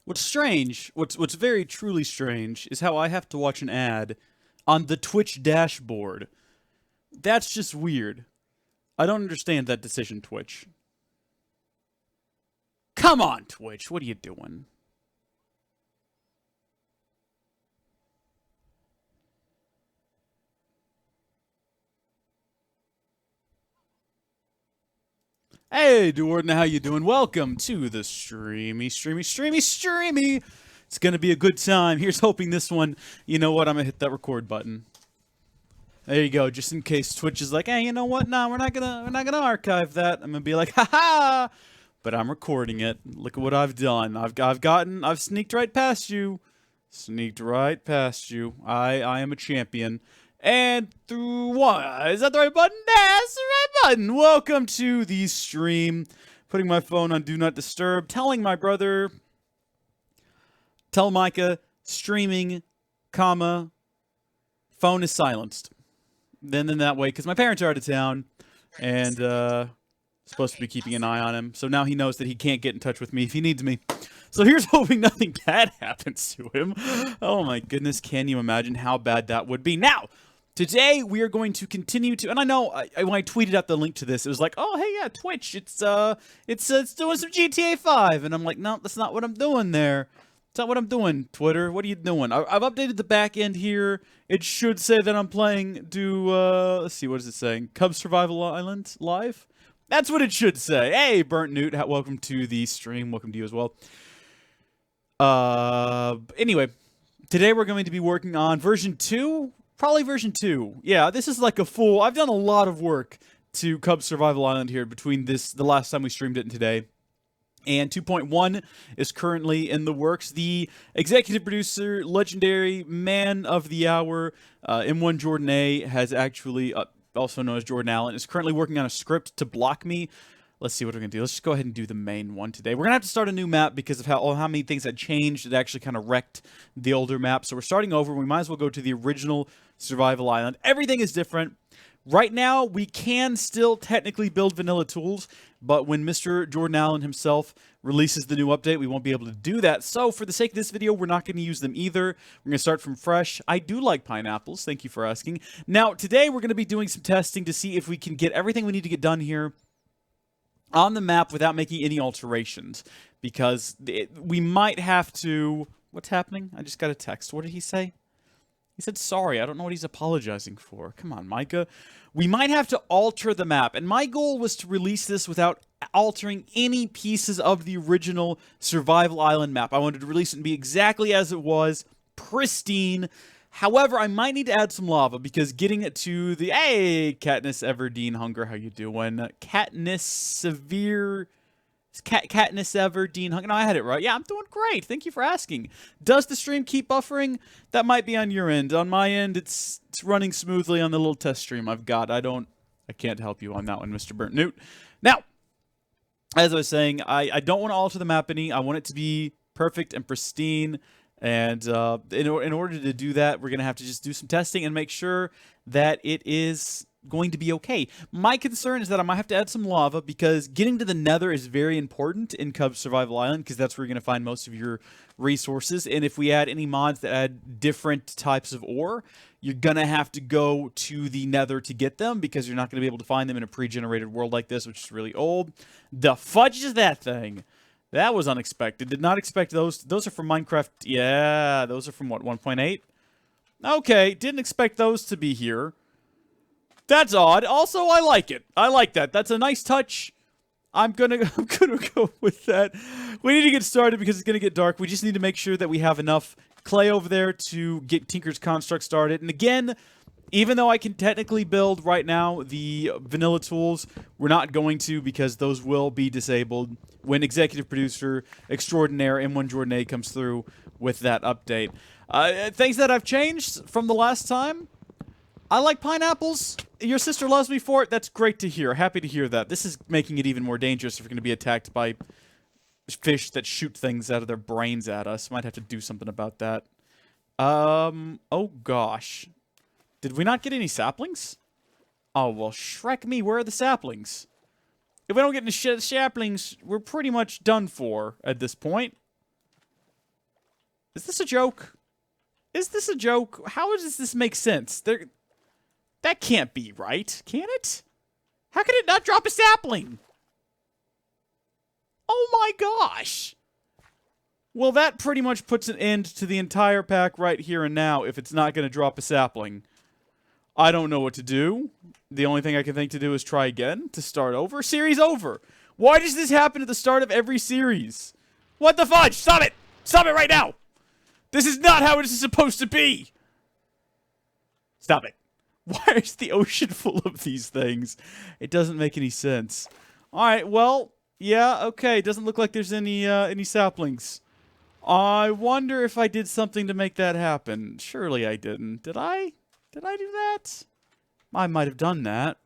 What's strange, what's very truly strange, is how I have to watch an ad on the Twitch dashboard. That's just weird. I don't understand that decision, Twitch. Come on, Twitch, what are you doing? Hey, Jordan, how you doing? Welcome to the streamy. It's gonna be a good time. Here's hoping this one. You know what? I'm gonna hit that record button. There you go. Just in case Twitch is like, hey, you know what? No, we're not gonna archive that. I'm gonna be like, haha. But I'm recording it. Look at what I've done. I've sneaked right past you. Sneaked right past you. I am a champion. And through what? Is that the right button? That's the right button. Welcome to the stream. Putting my phone on Do Not Disturb. Telling my brother. Tell Micah. Streaming. Comma. Phone is silenced. Then that way, because my parents are out of town. And, supposed to be keeping an eye on him. So now he knows that he can't get in touch with me if he needs me. So here's hoping nothing bad happens to him. Oh my goodness, can you imagine how bad that would be? Now, today we are going to continue to, and I know when I tweeted out the link to this, it was like, oh hey yeah, Twitch, it's doing some GTA 5, and I'm like, no, that's not what I'm doing there. That's not what I'm doing, Twitter. What are you doing? I've updated the back end here. It should say that I'm playing. Let's see, what is it saying? Cub Survival Island live. That's what it should say. Hey, Burnt Newt, welcome to the stream. Welcome to you as well. Anyway, today we're going to be working on version 2. Probably version 2. Yeah, this is like a full... I've done a lot of work to Cub Survival Island here between the last time we streamed it and today. And 2.1 is currently in the works. The executive producer, legendary man of the hour, M1 Jordan A, has actually... also known as Jordan Allen, is currently working on a script to block me. Let's see what we're going to do. Let's just go ahead and do the main one today. We're going to have to start a new map because of how many things had changed. It actually kind of wrecked the older map. So we're starting over. We might as well go to the original Survival Island. Everything is different. Right now, we can still technically build vanilla tools, but when Mr. Jordan Allen himself releases the new update, we won't be able to do that. So for the sake of this video, we're not going to use them either. We're going to start from fresh. I do like pineapples. Thank you for asking. Now, today we're going to be doing some testing to see if we can get everything we need to get done here on the map without making any alterations, because we might have to... What's happening? I just got a text. What did he say? He said sorry. I don't know what he's apologizing for. Come on, Micah. We might have to alter the map, and my goal was to release this without altering any pieces of the original Survival Island map. I wanted to release it and be exactly as it was, pristine. However, I might need to add some lava, because getting it to the... Hey, Katniss Everdeen Hunger, how you doing? Katniss Severe... Katniss Everdeen Hunger. No, I had it right. Yeah, I'm doing great. Thank you for asking. Does the stream keep buffering? That might be on your end. On my end, it's running smoothly on the little test stream I've got. I can't help you on that one, Mr. Burnt Newt. Now, as I was saying, I don't want to alter the map any. I want it to be perfect and pristine. And in order to do that, we're going to have to just do some testing and make sure that it is going to be okay. My concern is that I might have to add some lava, because getting to the nether is very important in Cub Survival Island, because that's where you're going to find most of your resources. And if we add any mods that add different types of ore, you're going to have to go to the nether to get them, because you're not going to be able to find them in a pre-generated world like this, which is really old. The fudge is that thing? That was unexpected. Did not expect those. Those are from Minecraft. Yeah, those are from what, 1.8? Okay, didn't expect those to be here. That's odd. Also, I like it. I like that. That's a nice touch. I'm gonna go with that. We need to get started because it's gonna get dark. We just need to make sure that we have enough clay over there to get Tinker's Construct started. And again, even though I can technically build right now the vanilla tools, we're not going to, because those will be disabled when executive producer extraordinaire M1 Jordan A comes through with that update. Things that I've changed from the last time. I like pineapples. Your sister loves me for it. That's great to hear. Happy to hear that. This is making it even more dangerous if we're going to be attacked by fish that shoot things out of their brains at us. Might have to do something about that. Oh gosh. Did we not get any saplings? Oh, well, Shrek me. Where are the saplings? If we don't get any saplings, we're pretty much done for at this point. Is this a joke? Is this a joke? How does this make sense? That can't be right, can it? How can it not drop a sapling? Oh my gosh! Well, that pretty much puts an end to the entire pack right here and now if it's not going to drop a sapling. I don't know what to do. The only thing I can think to do is try again to start over. Series over. Why does this happen at the start of every series? What the fudge? Stop it! Stop it right now! This is not how it is supposed to be! Stop it. Why is the ocean full of these things? It doesn't make any sense. Alright, well, yeah, okay. It doesn't look like there's any saplings. I wonder if I did something to make that happen. Surely I didn't. Did I? Did I do that? I might have done that.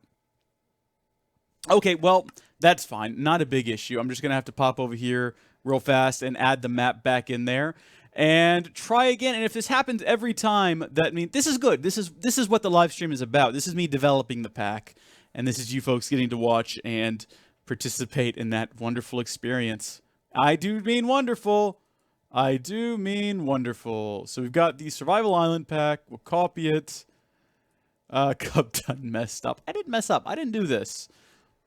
Okay, well, that's fine. Not a big issue. I'm just going to have to pop over here real fast and add the map back in there. And try again. And if this happens every time, that means this is good. This is what the live stream is about. This is me developing the pack. And this is you folks getting to watch and participate in that wonderful experience. I do mean wonderful. I do mean wonderful. So we've got the Survival Island pack. We'll copy it. Cub done messed up. I didn't mess up. I didn't do this.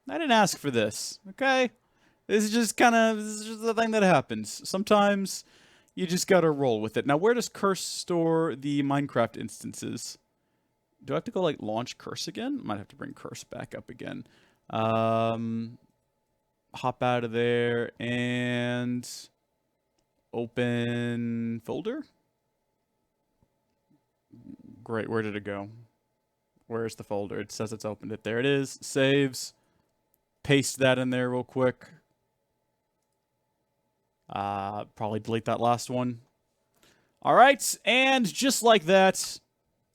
I didn't ask for this. Okay? This is just the thing that happens. Sometimes you just gotta roll with it. Now, where does Curse store the Minecraft instances? Do I have to go, like, launch Curse again? Might have to bring Curse back up again. Hop out of there and open folder. Great, where did it go? Where's the folder? It says it's opened it. There it is. Saves. Paste that in there real quick. Probably delete that last one. Alright, and just like that,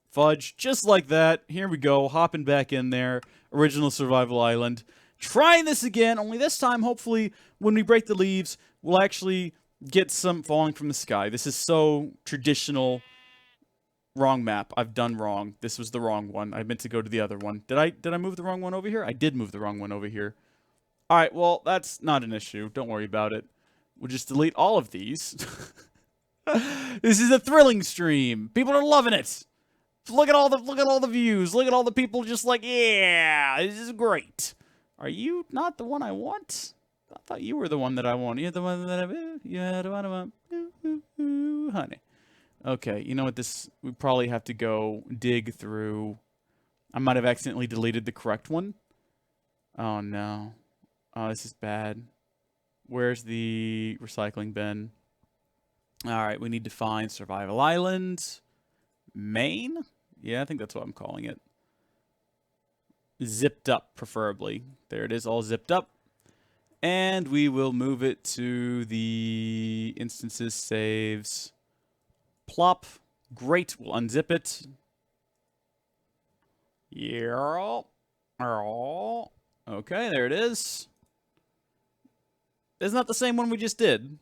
fudge, just like that, here we go, hopping back in there, original Survival Island. Trying this again, only this time, hopefully, when we break the leaves, we'll actually get some falling from the sky. This is so traditional. Wrong map. I've done wrong. This was the wrong one. I meant to go to the other one. Did I move the wrong one over here? I did move the wrong one over here. Alright, well, that's not an issue. Don't worry about it. We'll just delete all of these. This is a thrilling stream. People are loving it. Look at all the views. Look at all the people just like, yeah, this is great. Are you not the one I want? I thought you were the one that I want. You're the one that you're the one I want. Honey. Okay, you know what, we probably have to go dig through. I might have accidentally deleted the correct one. Oh, no. Oh, this is bad. Where's the recycling bin? Alright, we need to find Survival Island. Main? Yeah, I think that's what I'm calling it. Zipped up, preferably. There it is, all zipped up. And we will move it to the instances saves. Plop. Great. We'll unzip it. Yeah. Okay, there it is. Isn't that the same one we just did?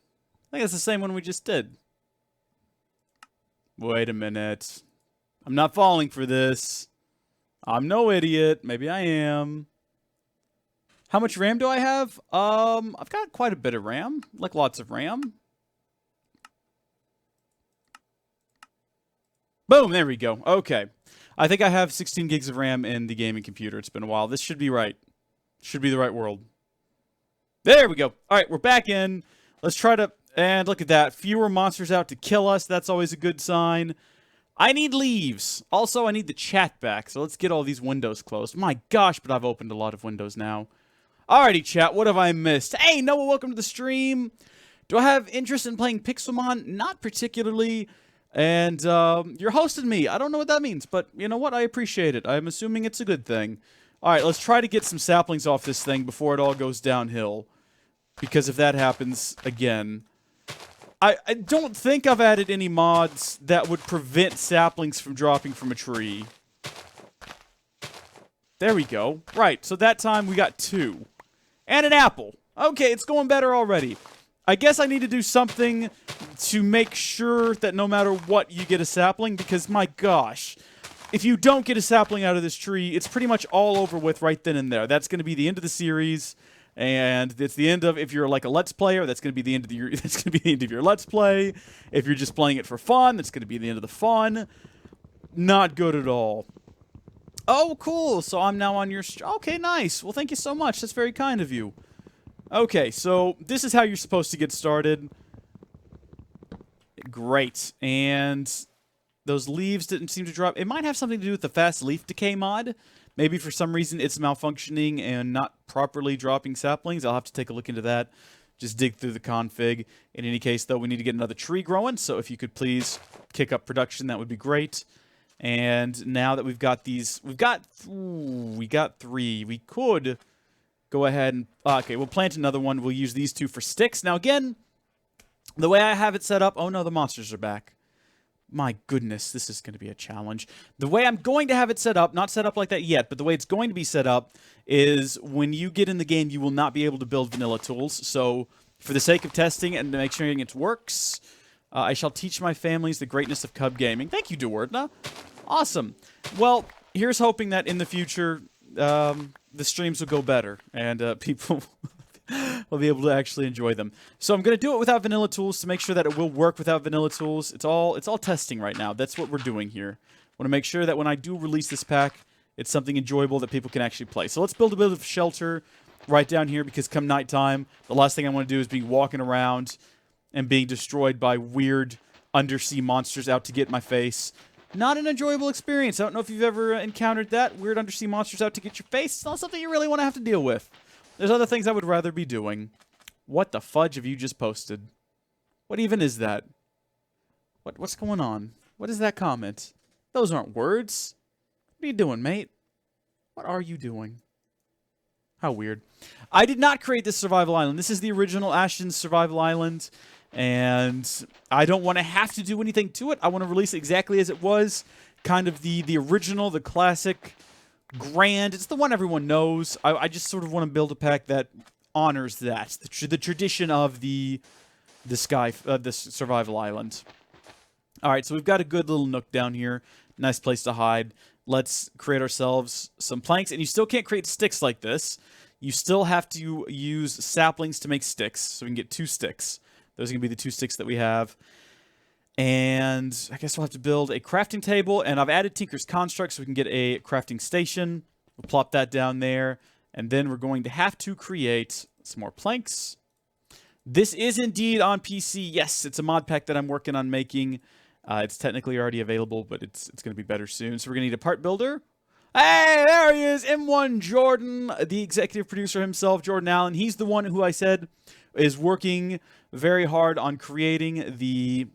I think it's the same one we just did. Wait a minute. I'm not falling for this. I'm no idiot. Maybe I am. How much RAM do I have? I've got quite a bit of RAM. Like lots of RAM. Boom, there we go. Okay. I think I have 16 gigs of RAM in the gaming computer. It's been a while. This should be right. Should be the right world. There we go. All right, we're back in. Let's try to... And look at that. Fewer monsters out to kill us. That's always a good sign. I need leaves. Also, I need the chat back. So let's get all these windows closed. My gosh, but I've opened a lot of windows now. Alrighty, chat. What have I missed? Hey, Noah, welcome to the stream. Do I have interest in playing Pixelmon? Not particularly. And you're hosting me. I don't know what that means, but you know what? I appreciate it. I'm assuming it's a good thing. All right, let's try to get some saplings off this thing before it all goes downhill. Because if that happens again... I don't think I've added any mods that would prevent saplings from dropping from a tree. There we go. Right, so that time we got 2. And an apple. Okay, it's going better already. I guess I need to do something to make sure that no matter what, you get a sapling, because my gosh, if you don't get a sapling out of this tree, it's pretty much all over with right then and there. That's going to be the end of the series, And it's the end of, if you're like a Let's Player, that's going to be the end of your that's going to be the end of your Let's Play. If you're just playing it for fun, that's going to be the end of the fun. Not good at all. Oh, cool. So I'm now on your... Okay, nice. Well, thank you so much. That's very kind of you. Okay, so this is how you're supposed to get started. Great. And those leaves didn't seem to drop. It might have something to do with the fast leaf decay mod. Maybe for some reason it's malfunctioning and not properly dropping saplings. I'll have to take a look into that. Just dig through the config. In any case, though, we need to get another tree growing. So if you could please kick up production, that would be great. And now that we've got these... we got 3. We could go ahead and... okay, we'll plant another one. We'll use these 2 for sticks. Now, again, the way I have it set up... Oh, no, the monsters are back. My goodness, this is going to be a challenge. The way I'm going to have it set up, not set up like that yet, but the way it's going to be set up is when you get in the game, you will not be able to build vanilla tools. So, for the sake of testing and to make sure it works, I shall teach my families the greatness of Cub Gaming. Thank you, Duwardna. Awesome. Well, here's hoping that in the future, the streams will go better, and people... we'll be able to actually enjoy them. So I'm going to do it without vanilla tools to make sure that it will work without vanilla tools. It's all testing right now. That's what we're doing here. I want to make sure that when I do release this pack, it's something enjoyable that people can actually play. So let's build a bit of shelter right down here, because come nighttime, the last thing I want to do is be walking around and being destroyed by weird undersea monsters out to get my face. Not an enjoyable experience. I don't know if you've ever encountered that. Weird undersea monsters out to get your face. It's not something you really want to have to deal with. There's other things I would rather be doing. What the fudge have you just posted? What even is that? What's going on? What is that comment? Those aren't words. What are you doing, mate? What are you doing? How weird. I did not create this survival island. This is the original Ashton's survival island. And I don't want to have to do anything to it. I want to release it exactly as it was. Kind of the original, the classic... grand. It's the one everyone knows. I just sort of want to build a pack that honors that. The tradition of the survival island. Alright, so we've got a good little nook down here. Nice place to hide. Let's create ourselves some planks. And you still can't create sticks like this. You still have to use saplings to make sticks. So we can get 2 sticks. Those are going to be the 2 sticks that we have. And I guess we'll have to build a crafting table. And I've added Tinker's Construct so we can get a crafting station. We'll plop that down there. And then we're going to have to create some more planks. This is indeed on PC. Yes, it's a mod pack that I'm working on making. It's technically already available, but it's going to be better soon. So we're going to need a part builder. Hey, there he is, M1 Jordan, the executive producer himself, Jordan Allen. He's the one who I said is working very hard on creating the...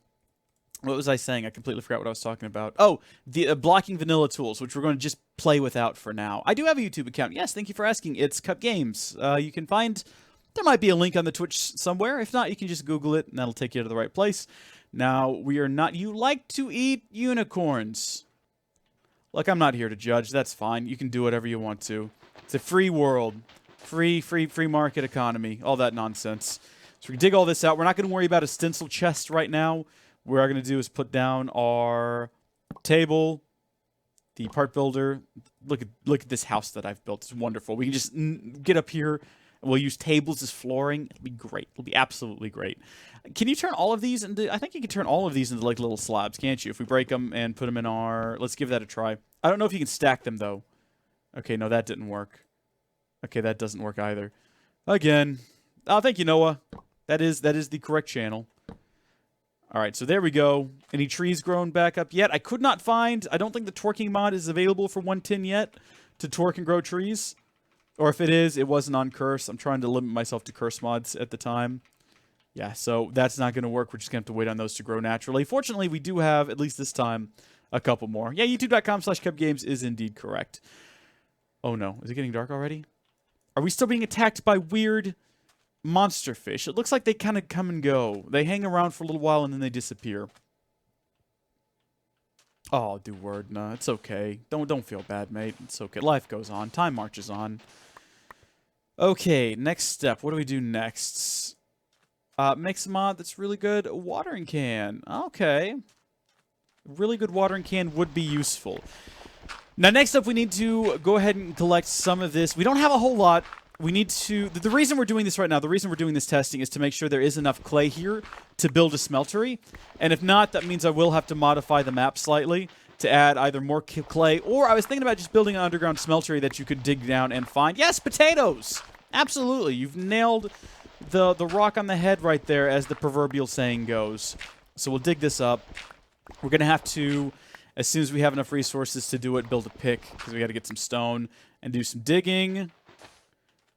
What was I saying? I completely forgot what I was talking about. Oh, the blocking vanilla tools, which we're going to just play without for now. I do have a YouTube account. Yes, thank you for asking. It's Cup Games. You can find... There might be a link on the Twitch somewhere. If not, you can just Google it, and that'll take you to the right place. Now, we are not... You like to eat unicorns. Look, I'm not here to judge. That's fine. You can do whatever you want to. It's a free world. Free market economy. All that nonsense. So we can dig all this out. We're not going to worry about a stencil chest right now. What we're going to do is put down our table, the part builder. Look at this house that I've built. It's wonderful. We can just get up here, and we'll use tables as flooring. It'll be great. It'll be absolutely great. Can you turn all of these into... I think you can turn all of these into, like, little slabs, can't you? If we break them and put them in our... Let's give that a try. I don't know if you can stack them, though. Okay, no, that didn't work. Okay, that doesn't work either. Again. Oh, thank you, Noah. That is the correct channel. Alright, so there we go. Any trees grown back up yet? I could not find... I don't think the twerking mod is available for 110 yet to twerk and grow trees. Or if it is, it wasn't on curse. I'm trying to limit myself to curse mods at the time. Yeah, so that's not going to work. We're just going to have to wait on those to grow naturally. Fortunately, we do have, at least this time, a couple more. Yeah, youtube.com/cupgames is indeed correct. Oh no, is it getting dark already? Are we still being attacked by weird... monster fish? It looks like they kind of come and go. They hang around for a little while and then they disappear. Oh, Duwardna, it's okay. Don't feel bad, mate. It's okay. Life goes on. Time marches on. Okay, next step. What do we do next? Mix a mod that's really good. A watering can. Okay. Really good watering can would be useful. Now, next up, we need to go ahead and collect some of this. We don't have a whole lot. we need to... The reason we're doing this right now, the reason we're doing this testing is to make sure there is enough clay here to build a smeltery. And if not, that means I will have to modify the map slightly to add either more clay, or I was thinking about just building an underground smeltery that you could dig down and find. Yes, potatoes! Absolutely. You've nailed the rock on the head right there, as the proverbial saying goes. So we'll dig this up. We're going to have to, as soon as we have enough resources to do it, build a pick, because we got to get some stone and do some digging.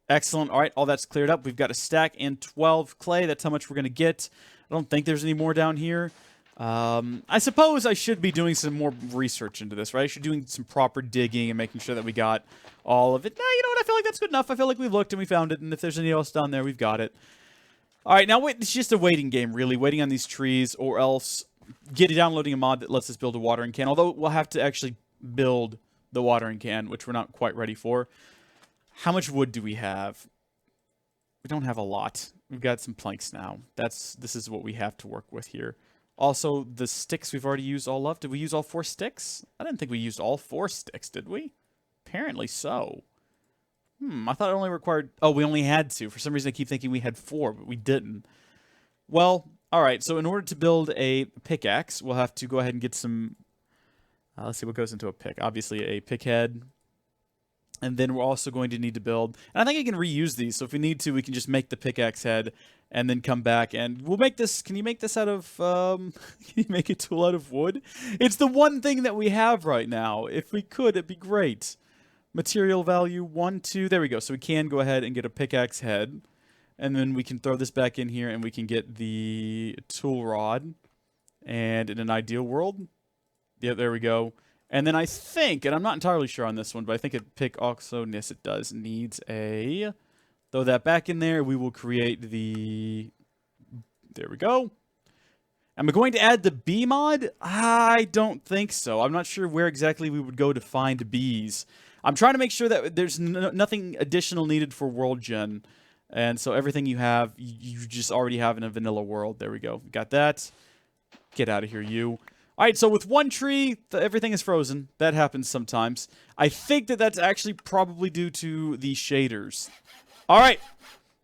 Excellent. All right, all that's cleared up. We've got a stack and 12 clay. That's how much we're going to get. I don't think there's any more down here. I suppose I should be doing some more research into this, right? I should be doing some proper digging and making sure that we got all of it. Nah, you know what? I feel like that's good enough. I feel like we've looked and we found it, and if there's anything else down there, we've got it. All right, now wait, it's just a waiting game, really. Waiting on these trees, or else downloading a mod that lets us build a watering can. Although we'll have to actually build the watering can, which we're not quite ready for. How much wood do we have? We don't have a lot. We've got some planks now. This is what we have to work with here. Also, the sticks we've already used all of. Did we use all 4 sticks? I didn't think we used all 4 sticks, did we? Apparently so. I thought it only required... Oh, we only had 2. For some reason, I keep thinking we had 4, but we didn't. Well, alright, so in order to build a pickaxe, we'll have to go ahead and get some... let's see what goes into a pick. Obviously, a pick head. And then we're also going to need to build... And I think I can reuse these, so if we need to, we can just make the pickaxe head and then come back and we'll make this... Can you make this out of... can you make a tool out of wood? It's the one thing that we have right now. If we could, it'd be great. Material value, 1, 2... There we go. So we can go ahead and get a pickaxe head. And then we can throw this back in here and we can get the tool rod. And in an ideal world... Yeah, there we go. And then I think, and I'm not entirely sure on this one, but I think a pick also, yes it does, needs a... Throw that back in there, we will create the... There we go. Am I going to add the bee mod? I don't think so. I'm not sure where exactly we would go to find bees. I'm trying to make sure that there's nothing additional needed for world gen. And so everything you have, you just already have in a vanilla world. There we go. Got that. Get out of here, you. All right, so with one tree, everything is frozen. That happens sometimes. I think that that's actually probably due to the shaders. All right,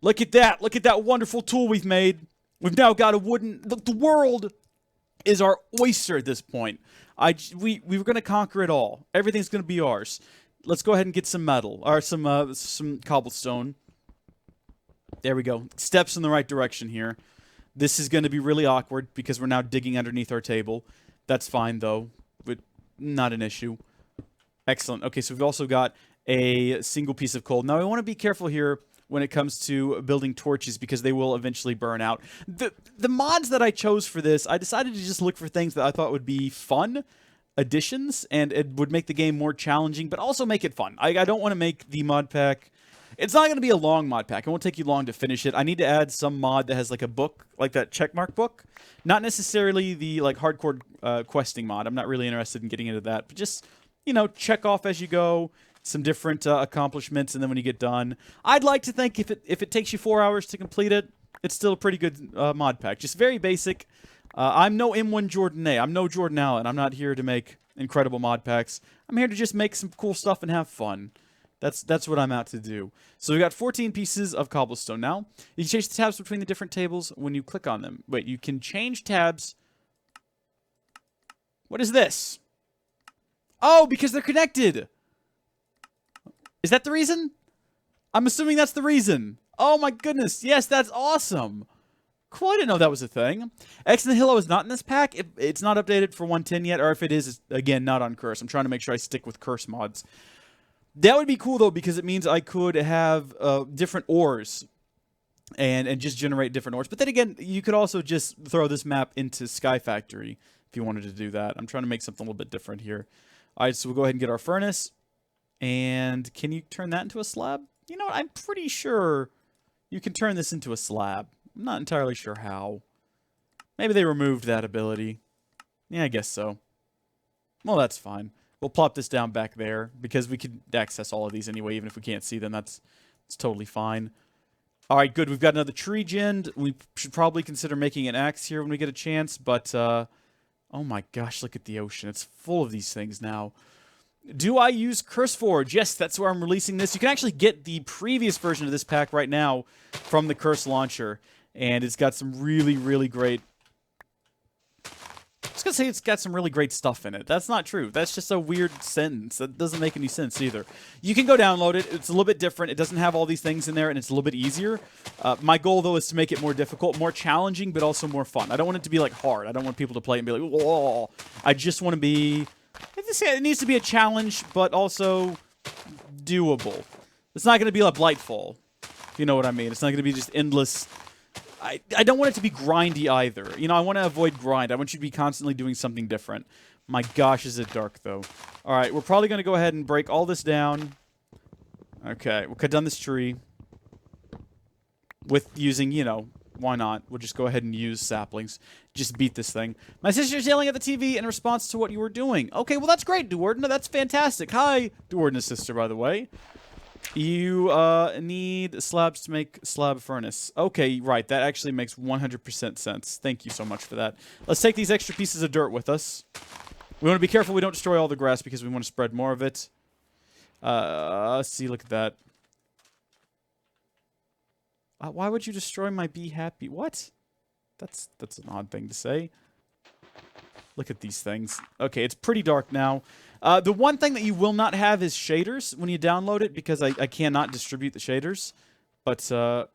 look at that. Look at that wonderful tool we've made. We've now got a wooden... The world is our oyster at this point. We were going to conquer it all. Everything's going to be ours. Let's go ahead and get some metal, or some cobblestone. There we go. Steps in the right direction here. This is going to be really awkward because we're now digging underneath our table. That's fine, though. But not an issue. Excellent. Okay, so we've also got a single piece of coal. Now, I want to be careful here when it comes to building torches because they will eventually burn out. The mods that I chose for this, I decided to just look for things that I thought would be fun additions, and it would make the game more challenging, but also make it fun. I don't want to make the mod pack... It's not going to be a long mod pack. It won't take you long to finish it. I need to add some mod that has like a book, like that checkmark book. Not necessarily the like hardcore questing mod. I'm not really interested in getting into that. But just, you know, check off as you go, some different accomplishments, and then when you get done. I'd like to think if it takes you 4 hours to complete it, it's still a pretty good mod pack. Just very basic. I'm no M1 Jordan A. I'm no Jordan Allen. I'm not here to make incredible mod packs. I'm here to just make some cool stuff and have fun. That's what I'm out to do. So we got 14 pieces of cobblestone now. You can change the tabs between the different tables when you click on them. Wait, you can change tabs. What is this? Oh, because they're connected. Is that the reason? I'm assuming that's the reason. Oh my goodness. Yes, that's awesome. Cool, I didn't know that was a thing. X and the Hilo is not in this pack. It's not updated for 110 yet, or if it is, it's, again, not on Curse. I'm trying to make sure I stick with Curse mods. That would be cool, though, because it means I could have different ores and just generate different ores. But then again, you could also just throw this map into Sky Factory if you wanted to do that. I'm trying to make something a little bit different here. All right, so we'll go ahead and get our furnace. And can you turn that into a slab? You know what? I'm pretty sure you can turn this into a slab. I'm not entirely sure how. Maybe they removed that ability. Yeah, I guess so. Well, that's fine. We'll plop this down back there because we can access all of these anyway, even if we can't see them. That's totally fine. All right, good. We've got another tree gen. We should probably consider making an axe here when we get a chance, but oh my gosh, look at the ocean. It's full of these things now. Do I use CurseForge? Yes, that's where I'm releasing this. You can actually get the previous version of this pack right now from the Curse launcher, and it's got some really, really great... I was going to say it's got some really great stuff in it. That's not true. That's just a weird sentence. That doesn't make any sense either. You can go download it. It's a little bit different. It doesn't have all these things in there, and it's a little bit easier. My goal, though, is to make it more difficult, more challenging, but also more fun. I don't want it to be, like, hard. I don't want people to play it and be like, whoa. I just want to be... It needs to be a challenge, but also doable. It's not going to be like Blightfall, if you know what I mean. It's not going to be just endless... I don't want it to be grindy either. You know, I want to avoid grind. I want you to be constantly doing something different. My gosh, is it dark, though. All right, we're probably going to go ahead and break all this down. Okay, we'll cut down this tree. With using, you know, why not? We'll just go ahead and use saplings. Just beat this thing. My sister's yelling at the TV in response to what you were doing. Okay, well, that's great, Duordina. That's fantastic. Hi, Duordina's sister, by the way. You need slabs to make slab furnace. Okay, right. That actually makes 100% sense. Thank you so much for that. Let's take these extra pieces of dirt with us. We want to be careful we don't destroy all the grass because we want to spread more of it. Let's see. Look at that. Why would you destroy my Be Happy? What? That's an odd thing to say. Look at these things. Okay, it's pretty dark now. The one thing that you will not have is shaders when you download it, because I cannot distribute the shaders. But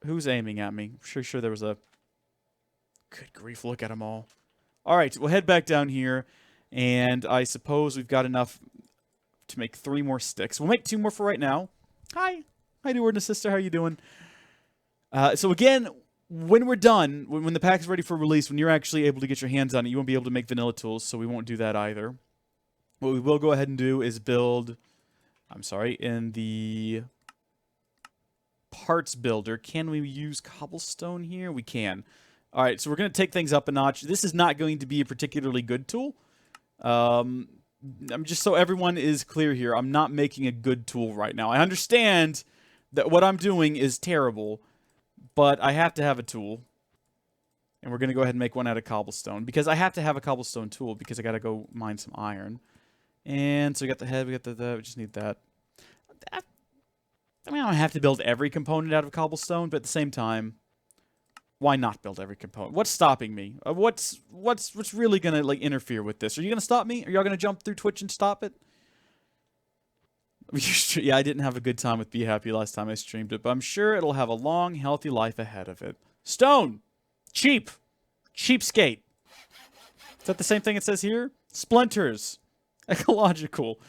who's aiming at me? I'm sure there was a... Good grief, look at them all. Alright, we'll head back down here, and I suppose we've got enough to make 3 more sticks. We'll make 2 more for right now. Hi. Hi, Duordina's sister. How you doing? So again... When we're done, when the pack is ready for release, when you're actually able to get your hands on it, you won't be able to make vanilla tools, so we won't do that either. What we will go ahead and do is build... I'm sorry, in the parts builder, can we use cobblestone here? We can. Alright, so we're going to take things up a notch. This is not going to be a particularly good tool. I'm just so everyone is clear here, I'm not making a good tool right now. I understand that what I'm doing is terrible, but I have to have a tool. And we're going to go ahead and make one out of cobblestone. Because I have to have a cobblestone tool. Because I got to go mine some iron. And so we got the head. We got the we just need that. I mean, I don't have to build every component out of cobblestone. But at the same time, why not build every component? What's stopping me? What's really going to like interfere with this? Are you going to stop me? Are y'all going to jump through Twitch and stop it? Yeah, I didn't have a good time with Be Happy last time I streamed it, but I'm sure it'll have a long, healthy life ahead of it. Stone! Cheap! Cheapskate! Is that the same thing it says here? Splinters! Ecological.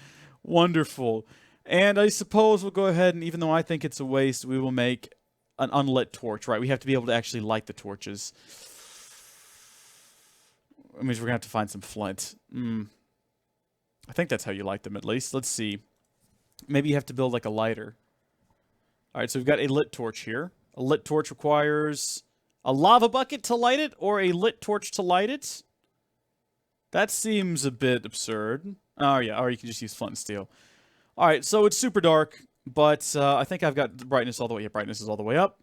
Wonderful. And I suppose we'll go ahead and, even though I think it's a waste, we will make an unlit torch, right? We have to be able to actually light the torches. That means we're going to have to find some flint. I think that's how you light them, at least. Let's see. Maybe you have to build like a lighter. Alright, so we've got a lit torch here. A lit torch requires a lava bucket to light it, or a lit torch to light it. That seems a bit absurd. Oh yeah, or you can just use flint and steel. Alright, so it's super dark, but I think I've got the brightness all the way. Yeah, brightness is all the way up.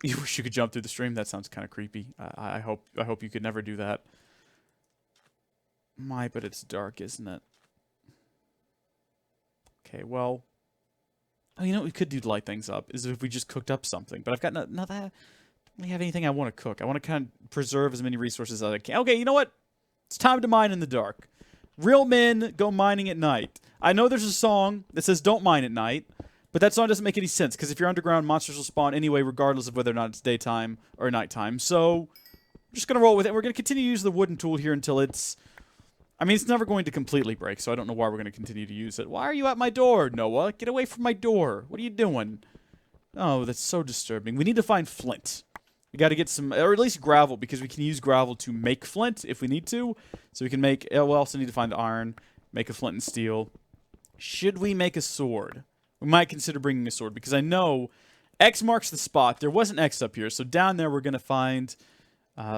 You wish you could jump through the stream? That sounds kind of creepy. I hope you could never do that. But it's dark, isn't it? Okay, well... Oh, you know what we could do to light things up is if we just cooked up something. But I've got not that... I don't really have anything I want to cook. I want to kind of preserve as many resources as I can. Okay, you know what? It's time to mine in the dark. Real men go mining at night. I know there's a song that says don't mine at night, but that song doesn't make any sense, because if you're underground, monsters will spawn anyway, regardless of whether or not it's daytime or nighttime. So, I'm just going to roll with it. We're going to continue to use the wooden tool here until it's... I mean, it's never going to completely break, so I don't know why we're going to continue to use it. Why are you at my door, Noah? Get away from my door. What are you doing? Oh, that's so disturbing. We need to find flint. We got to get some, or at least gravel, because we can use gravel to make flint if we need to. So we can make, we also need to find iron, make a flint and steel. Should we make a sword? We might consider bringing a sword, because I know X marks the spot. There was an X up here, so down there we're going to find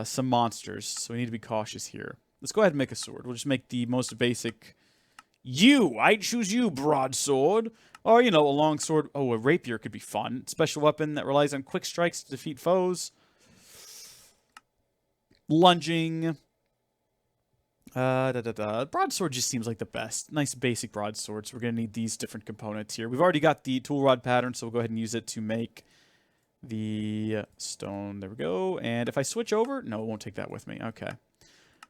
some monsters. So we need to be cautious here. Let's go ahead and make a sword. We'll just make the most basic. I choose you, broadsword. Or, you know, a long sword. Oh, a rapier could be fun. Special weapon that relies on quick strikes to defeat foes. Lunging. Broadsword just seems like the best. Nice basic broadsword. So we're going to need these different components here. We've already got the tool rod pattern, so we'll go ahead and use it to make the stone. There we go. And if I switch over, no, it won't take that with me. Okay.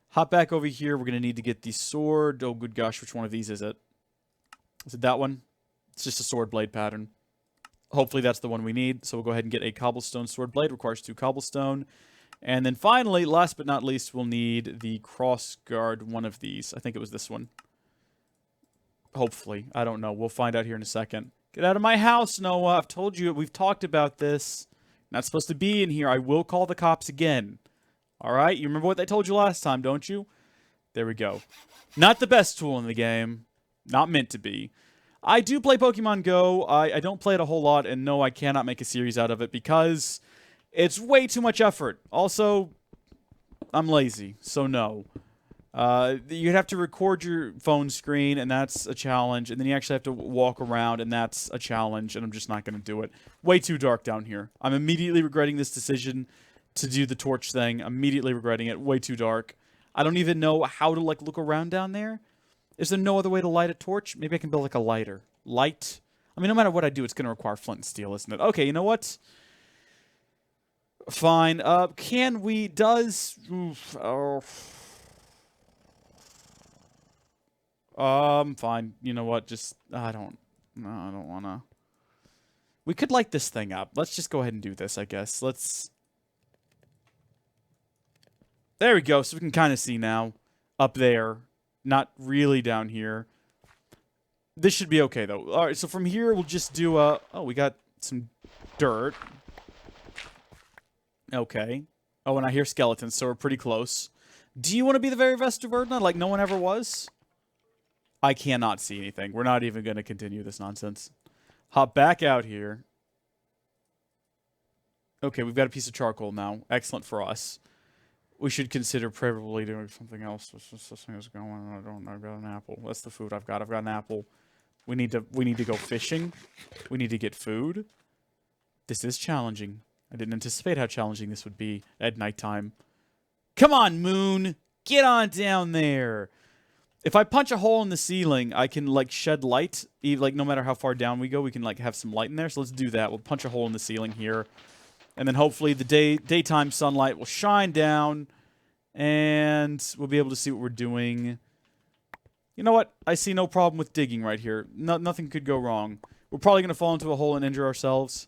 Hop back over here. We're going to need to get the sword. Oh, good gosh, which one of these is it? Is it that one? It's just a sword blade pattern. Hopefully that's the one we need. So we'll go ahead and get a cobblestone sword blade. Requires 2 cobblestone. And then finally, last but not least, we'll need the cross guard, one of these. I think it was this one. Hopefully. I don't know. We'll find out here in a second. Get out of my house, Noah. I've told you. We've talked about this. Not supposed to be in here. I will call the cops again. All right? You remember what they told you last time, don't you? There we go. Not the best tool in the game. Not meant to be. I do play Pokemon Go. I don't play it a whole lot. And no, I cannot make a series out of it because it's way too much effort. Also, I'm lazy, so no. You'd have to record your phone screen, and that's a challenge. And then you actually have to walk around, and that's a challenge. And I'm just not going to do it. Way too dark down here. I'm immediately regretting this decision to do the torch thing. Immediately regretting it. Way too dark. I don't even know how to, like, look around down there. Is there no other way to light a torch? Maybe I can build, like, a lighter. Light? I mean, no matter what I do, it's going to require flint and steel, isn't it? Okay, you know what? Fine. Can we... Does... Oof, oh. Fine. You know what? Just... I don't... No, I don't want to... We could light this thing up. Let's just go ahead and do this, I guess. Let's... There we go. So we can kind of see now. Up there. Not really down here. This should be okay, though. Alright, so from here, we'll just do, oh, we got some dirt. Okay. Oh, and I hear skeletons, so we're pretty close. Do you want to be the very best of Erdna, like no one ever was? I cannot see anything. We're not even going to continue this nonsense. Hop back out here. Okay, we've got a piece of charcoal now. Excellent for us. We should consider probably doing something else. This thing is going. I don't know. I've got an apple. That's the food I've got. I've got an apple. We need to go fishing. We need to get food. This is challenging. I didn't anticipate how challenging this would be at nighttime. Come on, moon. Get on down there. If I punch a hole in the ceiling, I can, like, shed light. Like, no matter how far down we go, we can, like, have some light in there. So let's do that. We'll punch a hole in the ceiling here. And then hopefully the daytime sunlight will shine down. And we'll be able to see what we're doing. You know what? I see no problem with digging right here. Nothing could go wrong. We're probably going to fall into a hole and injure ourselves.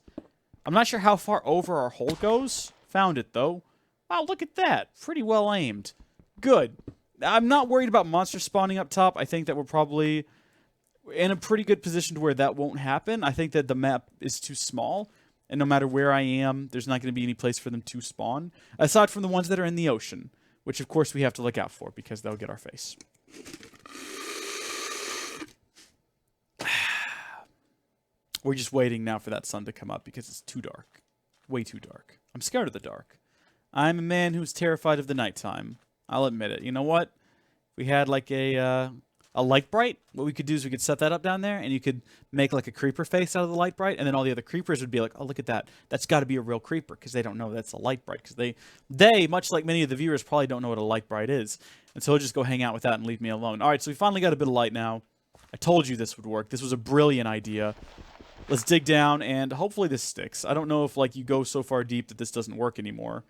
I'm not sure how far over our hole goes. Found it, though. Wow, look at that. Pretty well aimed. Good. I'm not worried about monsters spawning up top. I think that we're probably in a pretty good position to where that won't happen. I think that the map is too small. And no matter where I am, there's not going to be any place for them to spawn. Aside from the ones that are in the ocean. Which, of course, we have to look out for because they'll get our face. We're just waiting now for that sun to come up because it's too dark. Way too dark. I'm scared of the dark. I'm a man who's terrified of the nighttime. I'll admit it. You know what? We had like a light bright. What we could do is we could set that up down there, and you could make like a creeper face out of the light bright, and then all the other creepers would be like, oh, look at that. That's got to be a real creeper, because they don't know that's a light bright, because they, much like many of the viewers, probably don't know what a light bright is. And so he'll just go hang out with that and leave me alone. All right, so we finally got a bit of light now. I told you this would work. This was a brilliant idea. Let's dig down, and hopefully this sticks. I don't know if, like, you go so far deep that this doesn't work anymore.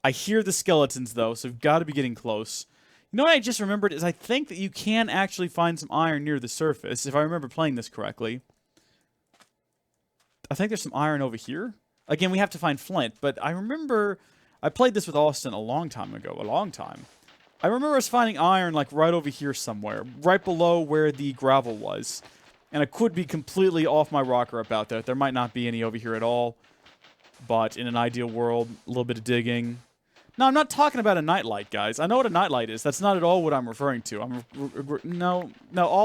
I hear the skeletons, though, so we've got to be getting close. You know what I just remembered is I think that you can actually find some iron near the surface, if I remember playing this correctly. I think there's some iron over here. Again, we have to find flint, but I remember... I played this with Austin a long time ago. A long time. I remember us finding iron, like, right over here somewhere. Right below where the gravel was. And I could be completely off my rocker about that. There might not be any over here at all. But in an ideal world, a little bit of digging. No, I'm not talking about a nightlight, guys. I know what a nightlight is. That's not at all what I'm referring to.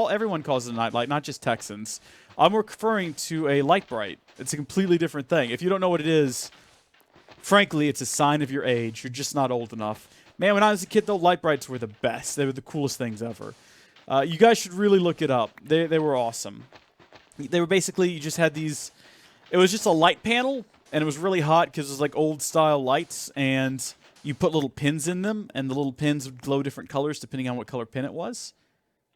Everyone calls it a nightlight, not just Texans. I'm referring to a light bright. It's a completely different thing. If you don't know what it is, frankly, it's a sign of your age. You're just not old enough. Man, when I was a kid, though, light brights were the best. They were the coolest things ever. You guys should really look it up. They were awesome. They were basically, you just had these... It was just a light panel, and it was really hot because it was like old-style lights, and you put little pins in them, and the little pins would glow different colors depending on what color pin it was.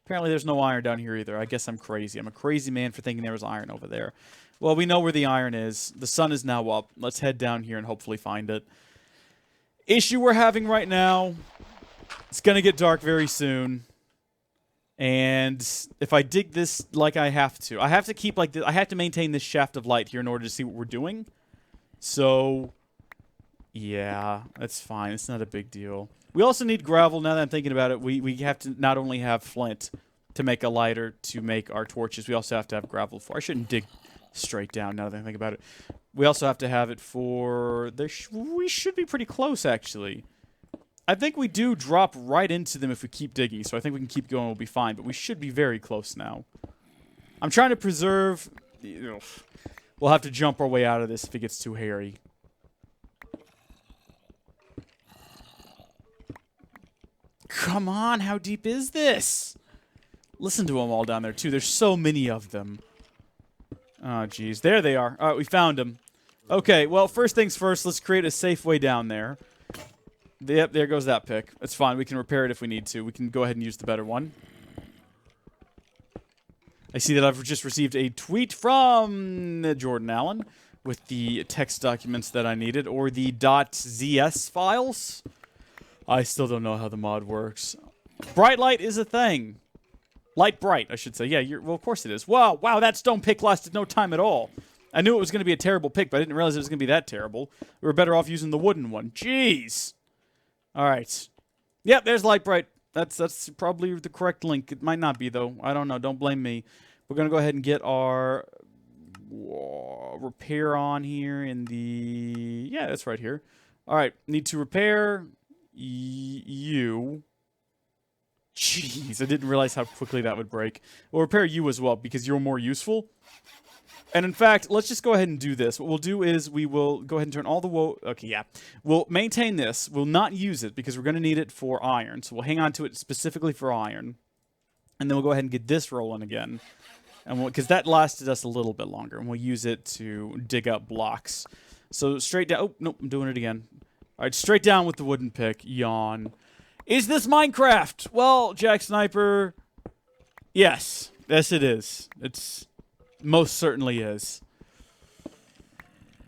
Apparently there's no iron down here either. I guess I'm crazy. I'm a crazy man for thinking there was iron over there. Well, we know where the iron is. The sun is now up. Let's head down here and hopefully find it. Issue we're having right now, it's going to get dark very soon. And if I dig this like I have to keep like this, I have to maintain this shaft of light here in order to see what we're doing. So, yeah, that's fine. It's not a big deal. We also need gravel. Now that I'm thinking about it, we have to not only have flint to make a lighter to make our torches, we also have to have gravel for. I shouldn't dig straight down now that I think about it. We also have to have it for... we should be pretty close, actually. I think we do drop right into them if we keep digging, so I think we can keep going, we'll be fine, but we should be very close now. I'm trying to preserve... We'll have to jump our way out of this if it gets too hairy. Come on, how deep is this? Listen to them all down there, too. There's so many of them. Oh, jeez. There they are. All right, we found them. Okay, well, first things first, let's create a safe way down there. Yep, there goes that pick. That's fine. We can repair it if we need to. We can go ahead and use the better one. I see that I've just received a tweet from Jordan Allen with the text documents that I needed, or the .zs files. I still don't know how the mod works. Bright light is a thing. Light bright, I should say. Yeah, well, of course it is. Wow, that stone pick lasted no time at all. I knew it was going to be a terrible pick, but I didn't realize it was going to be that terrible. We were better off using the wooden one. Jeez. All right. Yep, there's light bright. That's probably the correct link. It might not be, though. I don't know. Don't blame me. We're going to go ahead and get our repair on here in the... Yeah, that's right here. All right. Need to repair you. Jeez, I didn't realize how quickly that would break. We'll repair you as well, because you're more useful. And in fact, let's just go ahead and do this. What we'll do is we will go ahead and turn all the okay, yeah. We'll maintain this. We'll not use it because we're going to need it for iron. So we'll hang on to it specifically for iron. And then we'll go ahead and get this rolling again. And because that lasted us a little bit longer. And we'll use it to dig up blocks. So straight down. Oh, nope, I'm doing it again. All right, straight down with the wooden pick. Yawn. Is this Minecraft? Well, Jack Sniper, yes. Yes, it is. It's... most certainly is.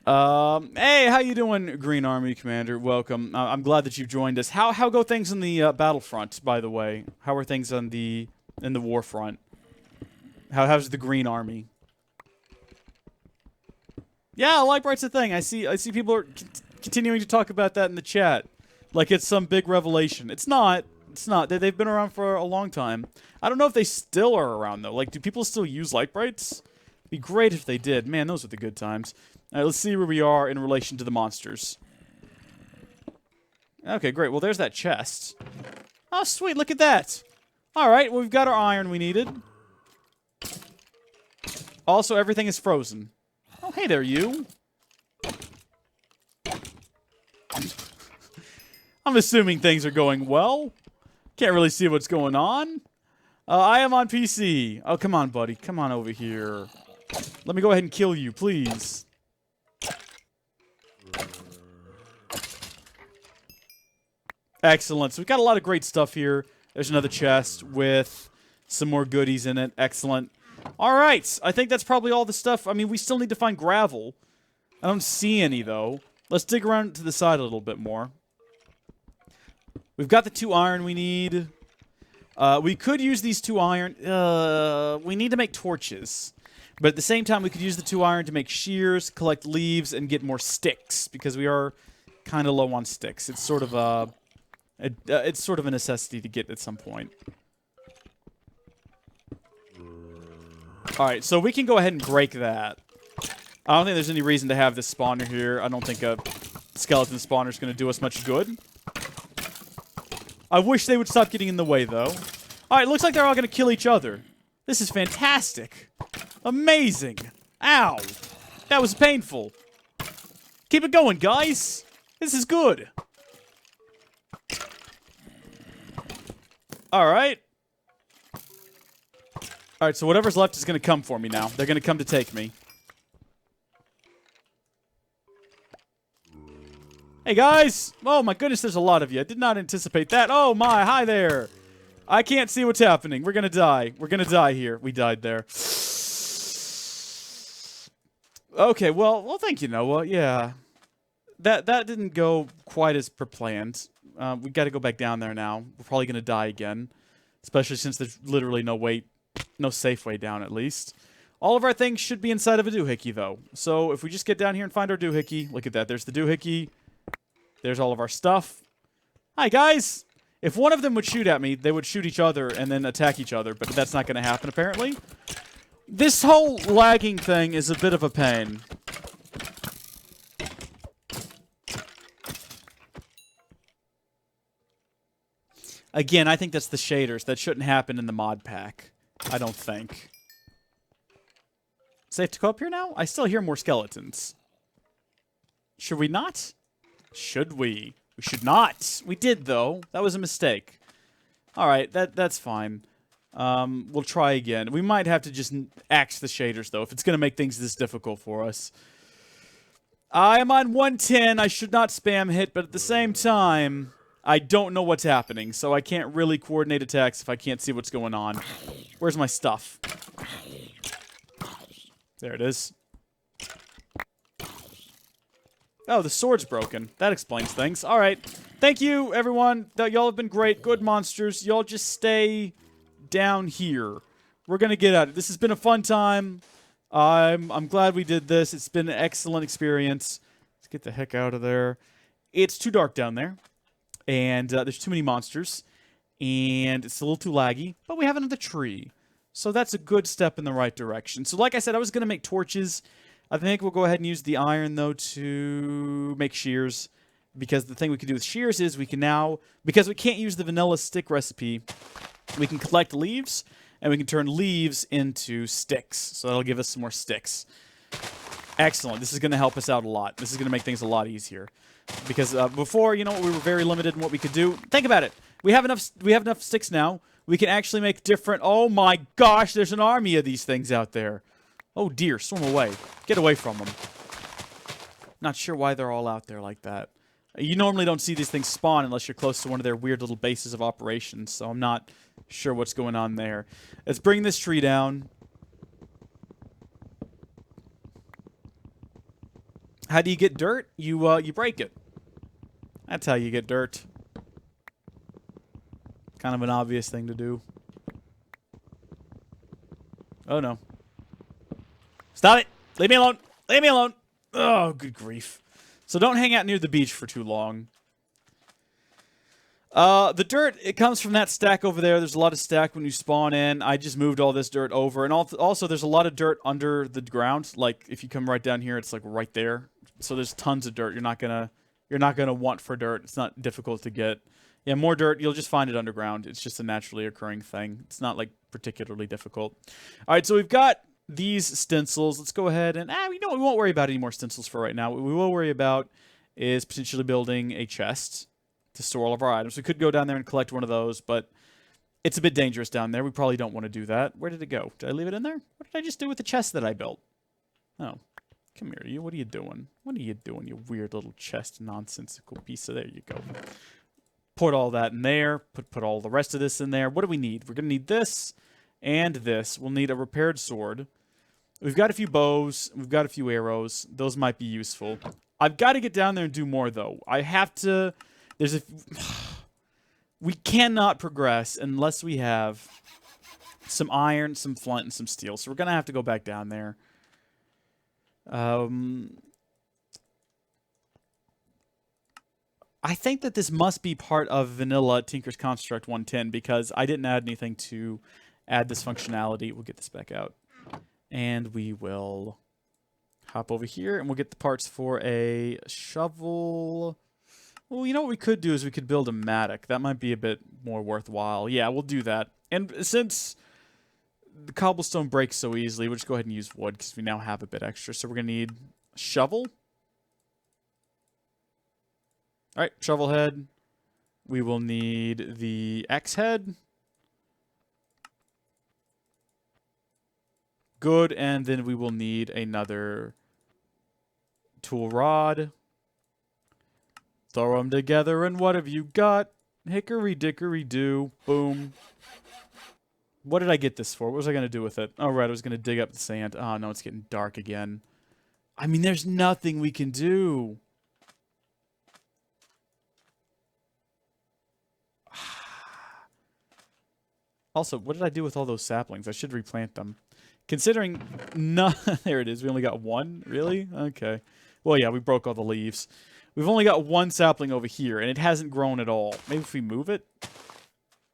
Hey, how you doing, Green Army Commander? Welcome. I'm glad that you've joined us. How go things in the battlefront, by the way? How are things on in the war front? How's the Green Army? Yeah, light bright's a thing. I see people are continuing to talk about that in the chat, like it's some big revelation. It's not. It's not. They've been around for a long time. I don't know if they still are around though. Like, do people still use light brights? Be great if they did. Man, those are the good times. All right, let's see where we are in relation to the monsters. Okay, great. Well, there's that chest. Oh, sweet. Look at that. All right, well, we've got our iron we needed. Also, everything is frozen. Oh, hey there, you. I'm assuming things are going well. Can't really see what's going on. I am on PC. Oh, come on, buddy. Come on over here. Let me go ahead and kill you, please. Excellent. So we've got a lot of great stuff here. There's another chest with some more goodies in it. Excellent. All right. I think that's probably all the stuff. I mean, we still need to find gravel. I don't see any, though. Let's dig around to the side a little bit more. We've got the 2 iron we need. We could use these 2 iron. We need to make torches. But at the same time, we could use the 2 iron to make shears, collect leaves, and get more sticks. Because we are kind of low on sticks. It's sort of it's sort of a necessity to get at some point. Alright, so we can go ahead and break that. I don't think there's any reason to have this spawner here. I don't think a skeleton spawner is going to do us much good. I wish they would stop getting in the way, though. Alright, looks like they're all going to kill each other. This is fantastic. Amazing. Ow. That was painful. Keep it going, guys. This is good. Alright. Alright, so whatever's left is going to come for me now. They're going to come to take me. Hey, Hey, guys! Oh, my goodness, there's a lot of you. I did not anticipate that. Oh, my. Hi there. I can't see what's happening. We're gonna die. We're gonna die here. We died there. Okay, well, thank you, Noah. Yeah. That didn't go quite as per planned. We got to go back down there now. We're probably gonna die again, especially since there's literally no safe way down at least. All of our things should be inside of a doohickey though. So if we just get down here and find our doohickey, look at that. There's the doohickey. There's all of our stuff. Hi guys. If one of them would shoot at me, they would shoot each other and then attack each other, but that's not going to happen apparently. This whole lagging thing is a bit of a pain. Again, I think that's the shaders. That shouldn't happen in the mod pack. I don't think. Safe to go up here now? I still hear more skeletons. Should we not? Should we? We should not. We did, though. That was a mistake. Alright, that's fine. We'll try again. We might have to just axe the shaders, though, if it's going to make things this difficult for us. I am on 110. I should not spam hit, but at the same time, I don't know what's happening, so I can't really coordinate attacks if I can't see what's going on. Where's my stuff? There it is. Oh, the sword's broken. That explains things. Alright. Thank you, everyone. Y'all have been great. Good monsters. Y'all just stay down here. We're gonna get at it. This has been a fun time. I'm glad we did this. It's been an excellent experience. Let's get the heck out of there. It's too dark down there. And there's too many monsters. And it's a little too laggy. But we have another tree. So that's a good step in the right direction. So like I said, I was going to make torches. I think we'll go ahead and use the iron, though, to make shears. Because the thing we can do with shears is we can now... Because we can't use the vanilla stick recipe, we can collect leaves, and we can turn leaves into sticks. So that'll give us some more sticks. Excellent. This is going to help us out a lot. This is going to make things a lot easier. Because before, you know, we were very limited in what we could do. Think about it. We have enough sticks now. We can actually make different... Oh my gosh, there's an army of these things out there. Oh dear, swim away. Get away from them. Not sure why they're all out there like that. You normally don't see these things spawn unless you're close to one of their weird little bases of operations, so I'm not sure what's going on there. Let's bring this tree down. How do you get dirt? You break it. That's how you get dirt. Kind of an obvious thing to do. Oh no. Stop it! Leave me alone! Leave me alone! Oh, good grief. So don't hang out near the beach for too long. The dirt, it comes from that stack over there. There's a lot of stack when you spawn in. I just moved all this dirt over. And also, there's a lot of dirt under the ground. Like, if you come right down here, it's like right there. So there's tons of dirt. You're not gonna want for dirt. It's not difficult to get. Yeah, more dirt, you'll just find it underground. It's just a naturally occurring thing. It's not, like, particularly difficult. All right, so we've got these stencils. Let's go ahead and... we won't worry about any more stencils for right now. What we will worry about is potentially building a chest to store all of our items. We could go down there and collect one of those, but it's a bit dangerous down there. We probably don't want to do that. Where did it go? Did I leave it in there? What did I just do with the chest that I built? Oh. Come here, you. What are you doing? What are you doing, you weird little chest nonsensical piece of... There you go. Put all that in there. Put all the rest of this in there. What do we need? We're going to need this and this. We'll need a repaired sword. We've got a few bows. We've got a few arrows. Those might be useful. I've got to get down there and do more, though. I have to... There's a... We cannot progress unless we have some iron, some flint, and some steel. So we're going to have to go back down there. I think that this must be part of Vanilla Tinker's Construct 110 because I didn't add anything to add this functionality. We'll get this back out. And we will hop over here and we'll get the parts for a shovel. Well, you know what we could do is we could build a mattock. That might be a bit more worthwhile. Yeah, we'll do that. And since the cobblestone breaks so easily, we'll just go ahead and use wood because we now have a bit extra. So we're going to need a shovel. All right, shovel head. We will need the axe head. Good, and then we will need another tool rod. Throw them together, and what have you got? Hickory dickory do. Boom. What did I get this for? What was I going to do with it? Oh, right, I was going to dig up the sand. Oh, no, it's getting dark again. I mean, there's nothing we can do. Also, what did I do with all those saplings? I should replant them. Considering there it is. We only got one? Really? Okay. Well, yeah, we broke all the leaves. We've only got one sapling over here, and it hasn't grown at all. Maybe if we move it?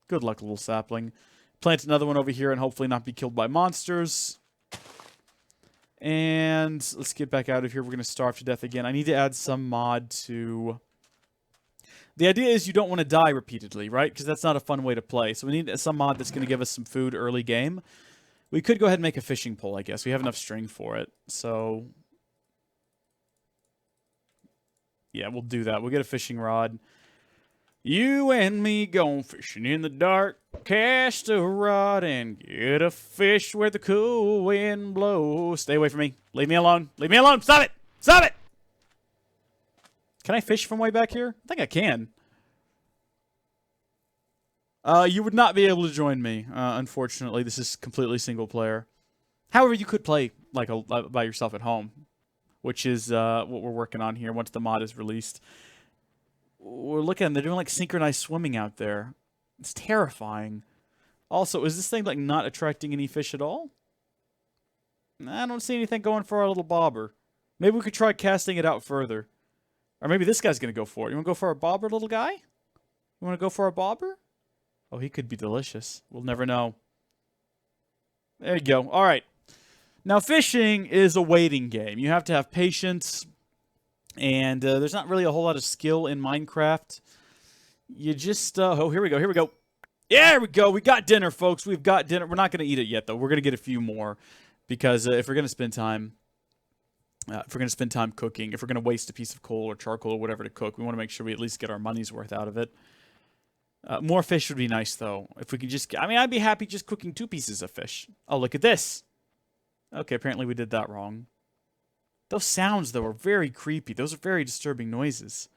Good luck, little sapling. Plant another one over here and hopefully not be killed by monsters. And let's get back out of here. We're going to starve to death again. I need to add some mod to... The idea is you don't want to die repeatedly, right? Because that's not a fun way to play. So we need some mod that's going to give us some food early game. We could go ahead and make a fishing pole, I guess. We have enough string for it. So... yeah, we'll do that. We'll get a fishing rod. You and me going fishing in the dark. Cast a rod and get a fish where the cool wind blows. Stay away from me. Leave me alone. Leave me alone. Stop it. Stop it. Can I fish from way back here? I think I can. You would not be able to join me. Unfortunately, this is completely single player. However, you could play like by yourself at home, which is what we're working on here once the mod is released. We're looking at them. They're doing like synchronized swimming out there. It's terrifying. Also, is this thing like not attracting any fish at all? I don't see anything going for our little bobber. Maybe we could try casting it out further. Or maybe this guy's going to go for it. You want to go for our bobber, little guy? You want to go for our bobber? Oh, he could be delicious. We'll never know. There you go. All right. Now, fishing is a waiting game. You have to have patience. And there's not really a whole lot of skill in Minecraft. You just... oh, here we go. Here we go. Yeah, here we go. We got dinner, folks. We've got dinner. We're not going to eat it yet, though. We're going to get a few more. Because if we're going to spend time... if we're going to spend time cooking, if we're going to waste a piece of coal or charcoal or whatever to cook, we want to make sure we at least get our money's worth out of it. More fish would be nice, though. If we could just... I mean, I'd be happy just cooking 2 pieces of fish. Oh, look at this. Okay, apparently we did that wrong. Those sounds, though, are very creepy. Those are very disturbing noises.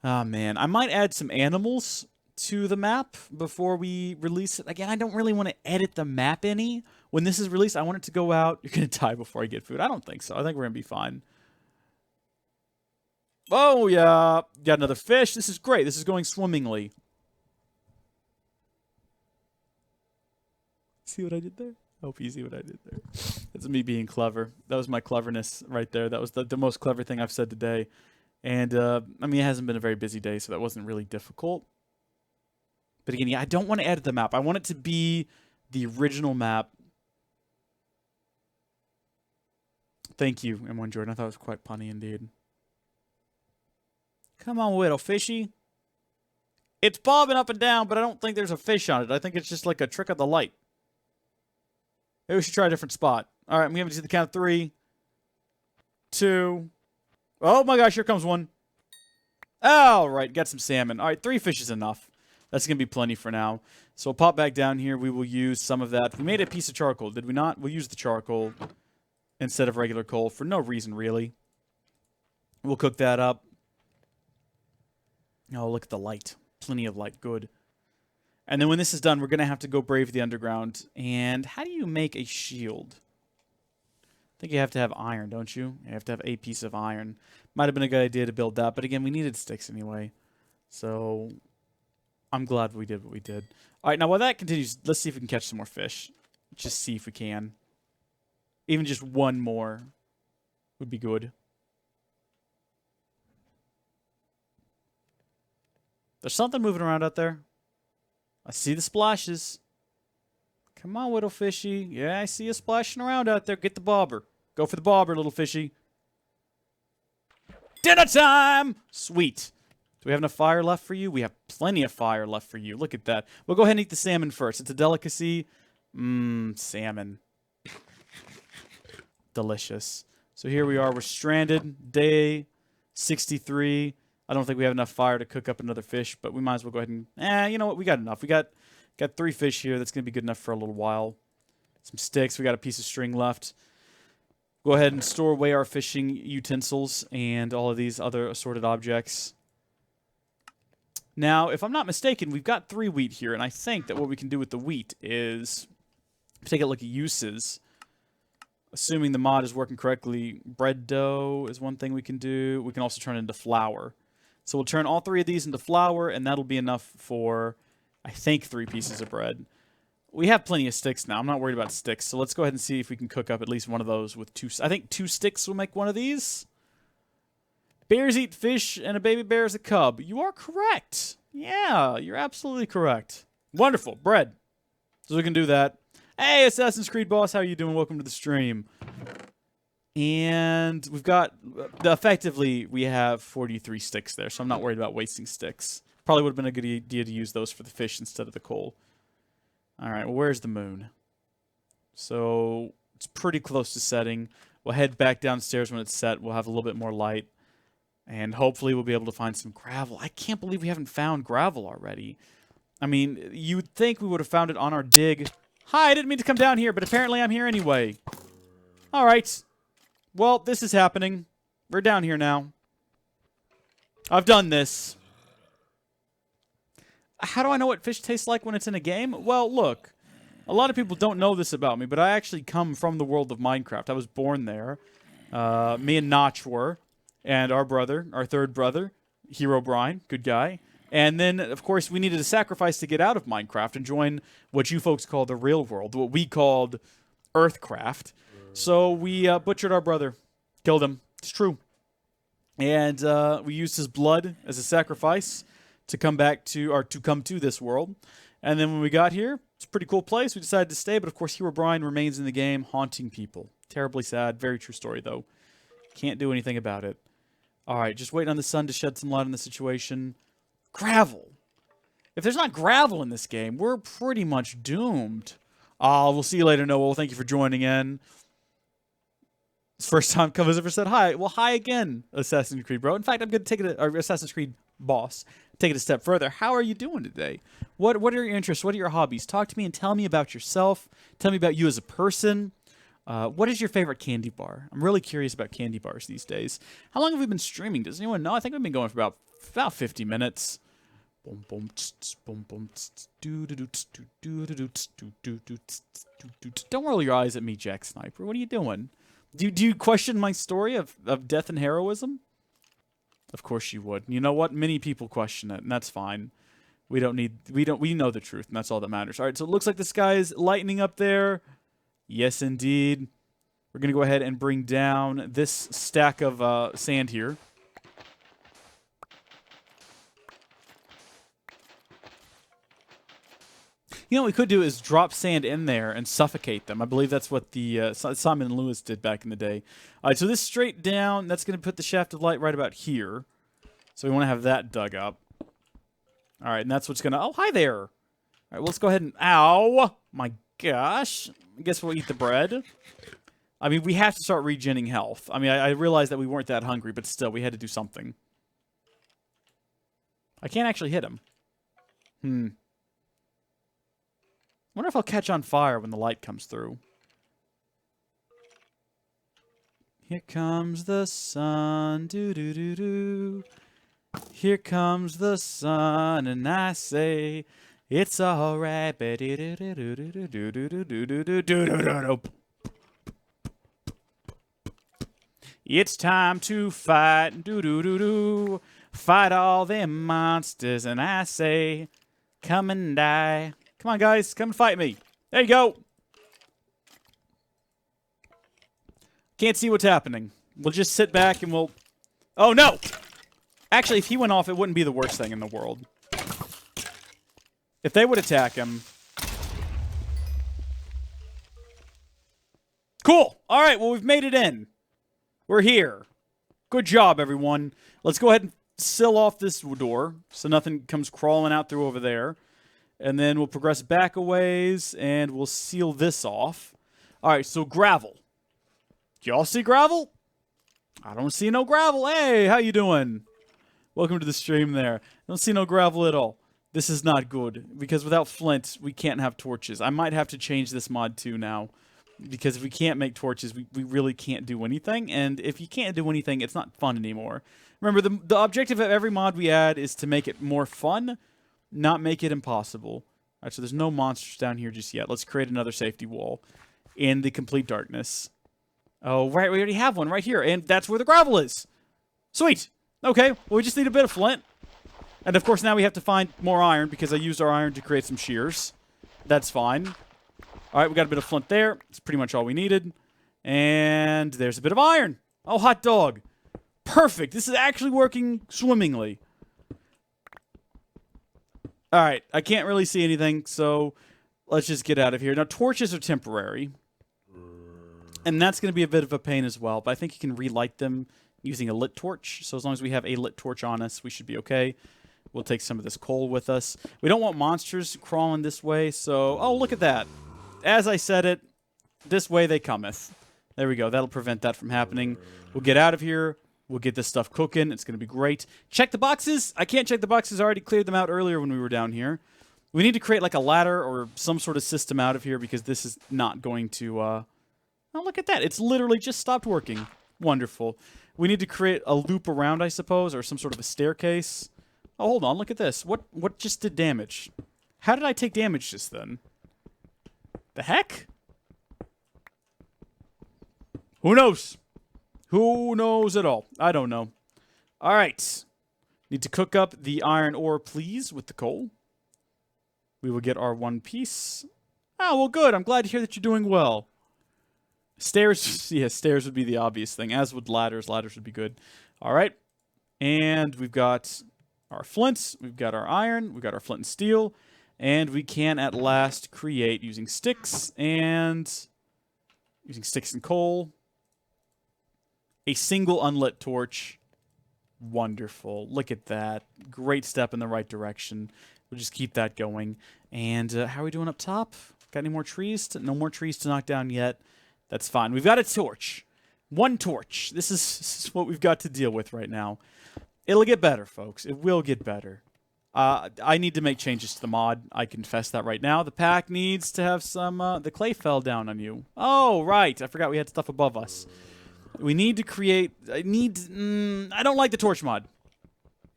Oh, man. I might add some animals to the map before we release it. Again, I don't really want to edit the map any. When this is released, I want it to go out. You're going to die before I get food. I don't think so. I think we're going to be fine. Oh, yeah. Got another fish. This is great. This is going swimmingly. See what I did there? I hope you see what I did there. That's me being clever. That was my cleverness right there. That was the most clever thing I've said today. And, I mean, it hasn't been a very busy day, so that wasn't really difficult. But again, yeah, I don't want to edit the map. I want it to be the original map. Thank you, M1 Jordan. I thought it was quite punny indeed. Come on, little fishy. It's bobbing up and down, but I don't think there's a fish on it. I think it's just like a trick of the light. Maybe we should try a different spot. All right, we have to do the count of 3, 2. Oh my gosh, here comes one. All right, got some salmon. All right, 3 fish is enough. That's going to be plenty for now. So we'll pop back down here. We will use some of that. We made a piece of charcoal, did we not? We'll use the charcoal instead of regular coal for no reason, really. We'll cook that up. Oh, look at the light. Plenty of light. Good. And then when this is done, we're going to have to go brave the underground. And how do you make a shield? I think you have to have iron, don't you? You have to have a piece of iron. Might have been a good idea to build that. But again, we needed sticks anyway. So I'm glad we did what we did. All right, now while that continues, let's see if we can catch some more fish. Just see if we can. Even just one more would be good. There's something moving around out there. I see the splashes. Come on, little fishy. Yeah, I see you splashing around out there. Get the bobber. Go for the bobber, little fishy. Dinner time! Sweet. Do we have enough fire left for you? We have plenty of fire left for you. Look at that. We'll go ahead and eat the salmon first. It's a delicacy. Salmon. Delicious. So here we are. We're stranded. Day 63. I don't think we have enough fire to cook up another fish, but we might as well go ahead and... you know what? We got enough. We got 3 fish here. That's going to be good enough for a little while. Some sticks. We got a piece of string left. Go ahead and store away our fishing utensils and all of these other assorted objects. Now, if I'm not mistaken, we've got 3 wheat here, and I think that what we can do with the wheat is take a look at uses. Assuming the mod is working correctly, bread dough is one thing we can do. We can also turn it into flour. So we'll turn all 3 of these into flour, and that'll be enough for, I think, 3 pieces of bread. We have plenty of sticks now. I'm not worried about sticks, so let's go ahead and see if we can cook up at least one of those with 2. I think 2 sticks will make one of these. Bears eat fish, and a baby bear is a cub. You are correct. Yeah, you're absolutely correct. Wonderful. Bread. So we can do that. Hey, Assassin's Creed boss, how are you doing? Welcome to the stream. And we've got, effectively, we have 43 sticks there, so I'm not worried about wasting sticks. Probably would have been a good idea to use those for the fish instead of the coal. All right, well, where's the moon? So it's pretty close to setting. We'll head back downstairs when it's set. We'll have a little bit more light. And hopefully we'll be able to find some gravel. I can't believe we haven't found gravel already. I mean, you'd think we would have found it on our dig. Hi, I didn't mean to come down here, but apparently I'm here anyway. All right. Well, this is happening. We're down here now. I've done this. How do I know what fish tastes like when it's in a game? Well, look. A lot of people don't know this about me, but I actually come from the world of Minecraft. I was born there. Me and Notch were. And our brother, our 3rd brother, Hero Brian, good guy. And then, of course, we needed a sacrifice to get out of Minecraft and join what you folks call the real world, what we called Earthcraft. So we butchered our brother, killed him. It's true. And we used his blood as a sacrifice to come back to, or to come to this world. And then when we got here, it's a pretty cool place. We decided to stay, but of course, Hero Brian remains in the game, haunting people. Terribly sad. Very true story, though. Can't do anything about it. All right, just waiting on the sun to shed some light on the situation. Gravel. If there's not gravel in this game, we're pretty much doomed. We'll see you later, Noel. Thank you for joining in. It's first time Covers ever said hi. Well, hi again, Assassin's Creed, bro. In fact, I'm going to take it, or Assassin's Creed boss, take it a step further. How are you doing today? What are your interests? What are your hobbies? Talk to me and tell me about yourself. Tell me about you as a person. What is your favorite candy bar? I'm really curious about candy bars these days. How long have we been streaming? Does anyone know? I think we've been going for about 50 minutes. Don't roll your eyes at me, Jack Sniper. What are you doing? Do you question my story of death and heroism? Of course you would. You know what? Many people question it, and that's fine. We know the truth, and that's all that matters. All right, so it looks like the sky is lightening up there. Yes, indeed. We're going to go ahead and bring down this stack of sand here. You know what we could do is drop sand in there and suffocate them. I believe that's what the Simon Lewis did back in the day. All right, so this straight down, that's going to put the shaft of light right about here. So we want to have that dug up. All right, and that's what's going to... Oh, hi there. All right, well, let's go ahead and... Ow! My gosh. I guess we'll eat the bread. I mean, we have to start regenning health. I mean, I realized that we weren't that hungry, but still, we had to do something. I can't actually hit him. Wonder if I'll catch on fire when the light comes through. Here comes the sun, do-do-do-do. Here comes the sun, and I say, it's alright. It's time to fight, do-do-do-do. Fight all them monsters, and I say, come and die. Come on, guys. Come and fight me. There you go. Can't see what's happening. We'll just sit back and we'll... Oh, no! Actually, if he went off, it wouldn't be the worst thing in the world. If they would attack him... Cool! Alright, well, we've made it in. We're here. Good job, everyone. Let's go ahead and seal off this door so nothing comes crawling out through over there. And then we'll progress back a ways, and we'll seal this off. All right, so gravel. Do y'all see gravel? I don't see no gravel. Hey, how you doing? Welcome to the stream there. Don't see no gravel at all. This is not good, because without flint, we can't have torches. I might have to change this mod too now, because if we can't make torches, we really can't do anything. And if you can't do anything, it's not fun anymore. Remember, the objective of every mod we add is to make it more fun, not make it impossible. All right, so there's no monsters down here just yet. Let's create another safety wall in the complete darkness. Oh, right, we already have one right here, and that's where the gravel is. Sweet. Okay, well, we just need a bit of flint. And, of course, now we have to find more iron because I used our iron to create some shears. That's fine. All right, we got a bit of flint there. That's pretty much all we needed. And there's a bit of iron. Oh, hot dog. Perfect. This is actually working swimmingly. All right, I can't really see anything, so let's just get out of here. Now, torches are temporary, and that's going to be a bit of a pain as well, but I think you can relight them using a lit torch. So as long as we have a lit torch on us, we should be okay. We'll take some of this coal with us. We don't want monsters crawling this way, so... Oh, look at that. As I said it, this way they cometh. There we go. That'll prevent that from happening. We'll get out of here. We'll get this stuff cooking. It's going to be great. Check the boxes. I can't check the boxes. I already cleared them out earlier when we were down here. We need to create like a ladder or some sort of system out of here because this is not going to... Oh, look at that. It's literally just stopped working. Wonderful. We need to create a loop around, I suppose, or some sort of a staircase. Oh, hold on. Look at this. What just did damage? How did I take damage just then? The heck? Who knows? Who knows at all? I don't know. All right. Need to cook up the iron ore, please, with the coal. We will get our one piece. Oh, well, good. I'm glad to hear that you're doing well. Stairs, yeah, stairs would be the obvious thing, as would ladders. Ladders would be good. All right. And we've got our flints. We've got our iron. We've got our flint and steel. And we can, at last, create using sticks and coal. A single unlit torch. Wonderful. Look at that. Great step in the right direction. We'll just keep that going. And how are we doing up top? Got any more trees? No more trees to knock down yet. That's fine. We've got a torch. One torch. This is what we've got to deal with right now. It'll get better, folks. It will get better. I need to make changes to the mod. I confess that right now. The pack needs to have some... the clay fell down on you. Oh, right. I forgot we had stuff above us. We need to create... I don't like the torch mod.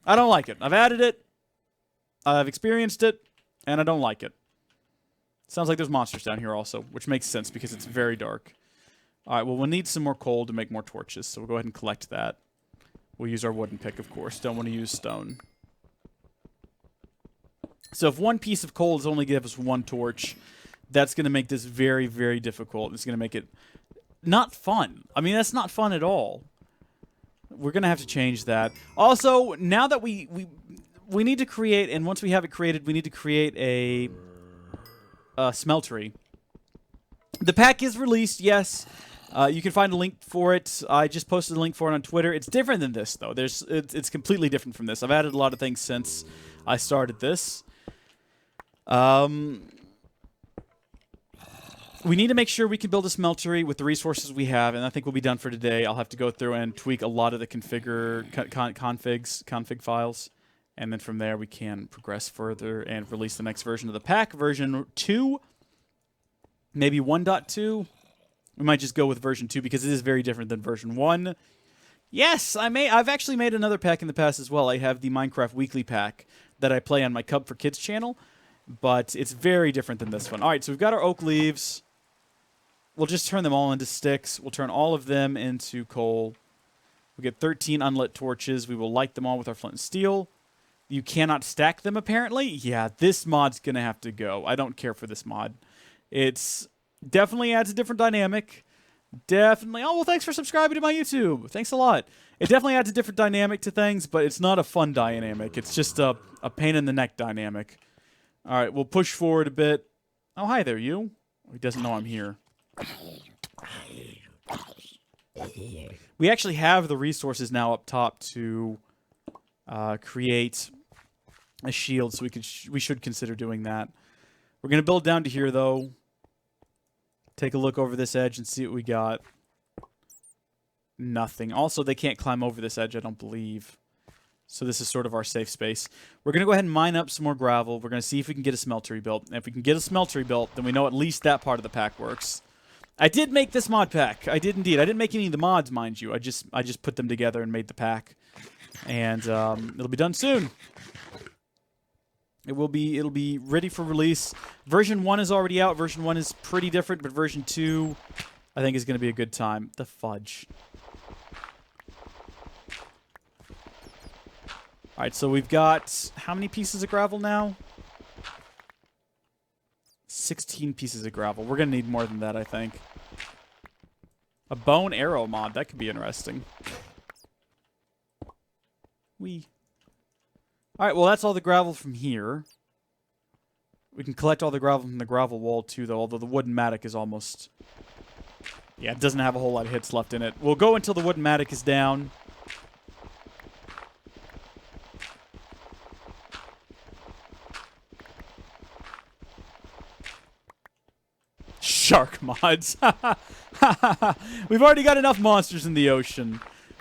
I don't like it. I've added it. I've experienced it. And I don't like it. Sounds like there's monsters down here also, which makes sense because it's very dark. All right, well, we'll need some more coal to make more torches, so we'll go ahead and collect that. We'll use our wooden pick, of course. Don't want to use stone. So if one piece of coal is only give us one torch, that's going to make this very, very difficult. It's going to make it not fun. I mean, that's not fun at all. We're going to have to change that. Also, now that we need to create, and once we have it created, we need to create a smeltery. The pack is released, yes. You can find a link for it. I just posted a link for it on Twitter. It's different than this, though. It's completely different from this. I've added a lot of things since I started this. We need to make sure we can build a smeltery with the resources we have, and I think we'll be done for today. I'll have to go through and tweak a lot of the config files, and then from there we can progress further and release the next version of the pack, version 2, maybe 1.2. We might just go with version 2 because it is very different than version 1. Yes, I've actually made another pack in the past as well. I have the Minecraft Weekly pack that I play on my Cub for Kids channel, but it's very different than this one. All right, so we've got our oak leaves. We'll just turn them all into sticks. We'll turn all of them into coal. We get 13 unlit torches. We will light them all with our flint and steel. You cannot stack them, apparently. Yeah, this mod's going to have to go. I don't care for this mod. It's definitely adds a different dynamic. Definitely. Oh, well, thanks for subscribing to my YouTube. Thanks a lot. It definitely adds a different dynamic to things, but it's not a fun dynamic. It's just a pain in the neck dynamic. All right, we'll push forward a bit. Oh, hi there, you. He doesn't know I'm here. We actually have the resources now up top to create a shield, so we should consider doing that. We're going to build down to here, though. Take a look over this edge and see what we got. Nothing. Also, they can't climb over this edge, I don't believe. So this is sort of our safe space. We're going to go ahead and mine up some more gravel. We're going to see if we can get a smeltery built. And if we can get a smeltery built, then we know at least that part of the pack works. I did make this mod pack. I did indeed. I didn't make any of the mods, mind you. I just put them together and made the pack. And it'll be done soon. It'll be ready for release. Version 1 is already out. Version 1 is pretty different, but version 2, I think, is going to be a good time. The fudge. All right, so we've got how many pieces of gravel now? 16 pieces of gravel. We're going to need more than that, I think. A bone arrow mod. That could be interesting. Alright, well, that's all the gravel from here. We can collect all the gravel from the gravel wall, too, though, although the wooden mattock is almost... Yeah, it doesn't have a whole lot of hits left in it. We'll go until the wooden mattock is down. Shark mods. We've already got enough monsters in the ocean.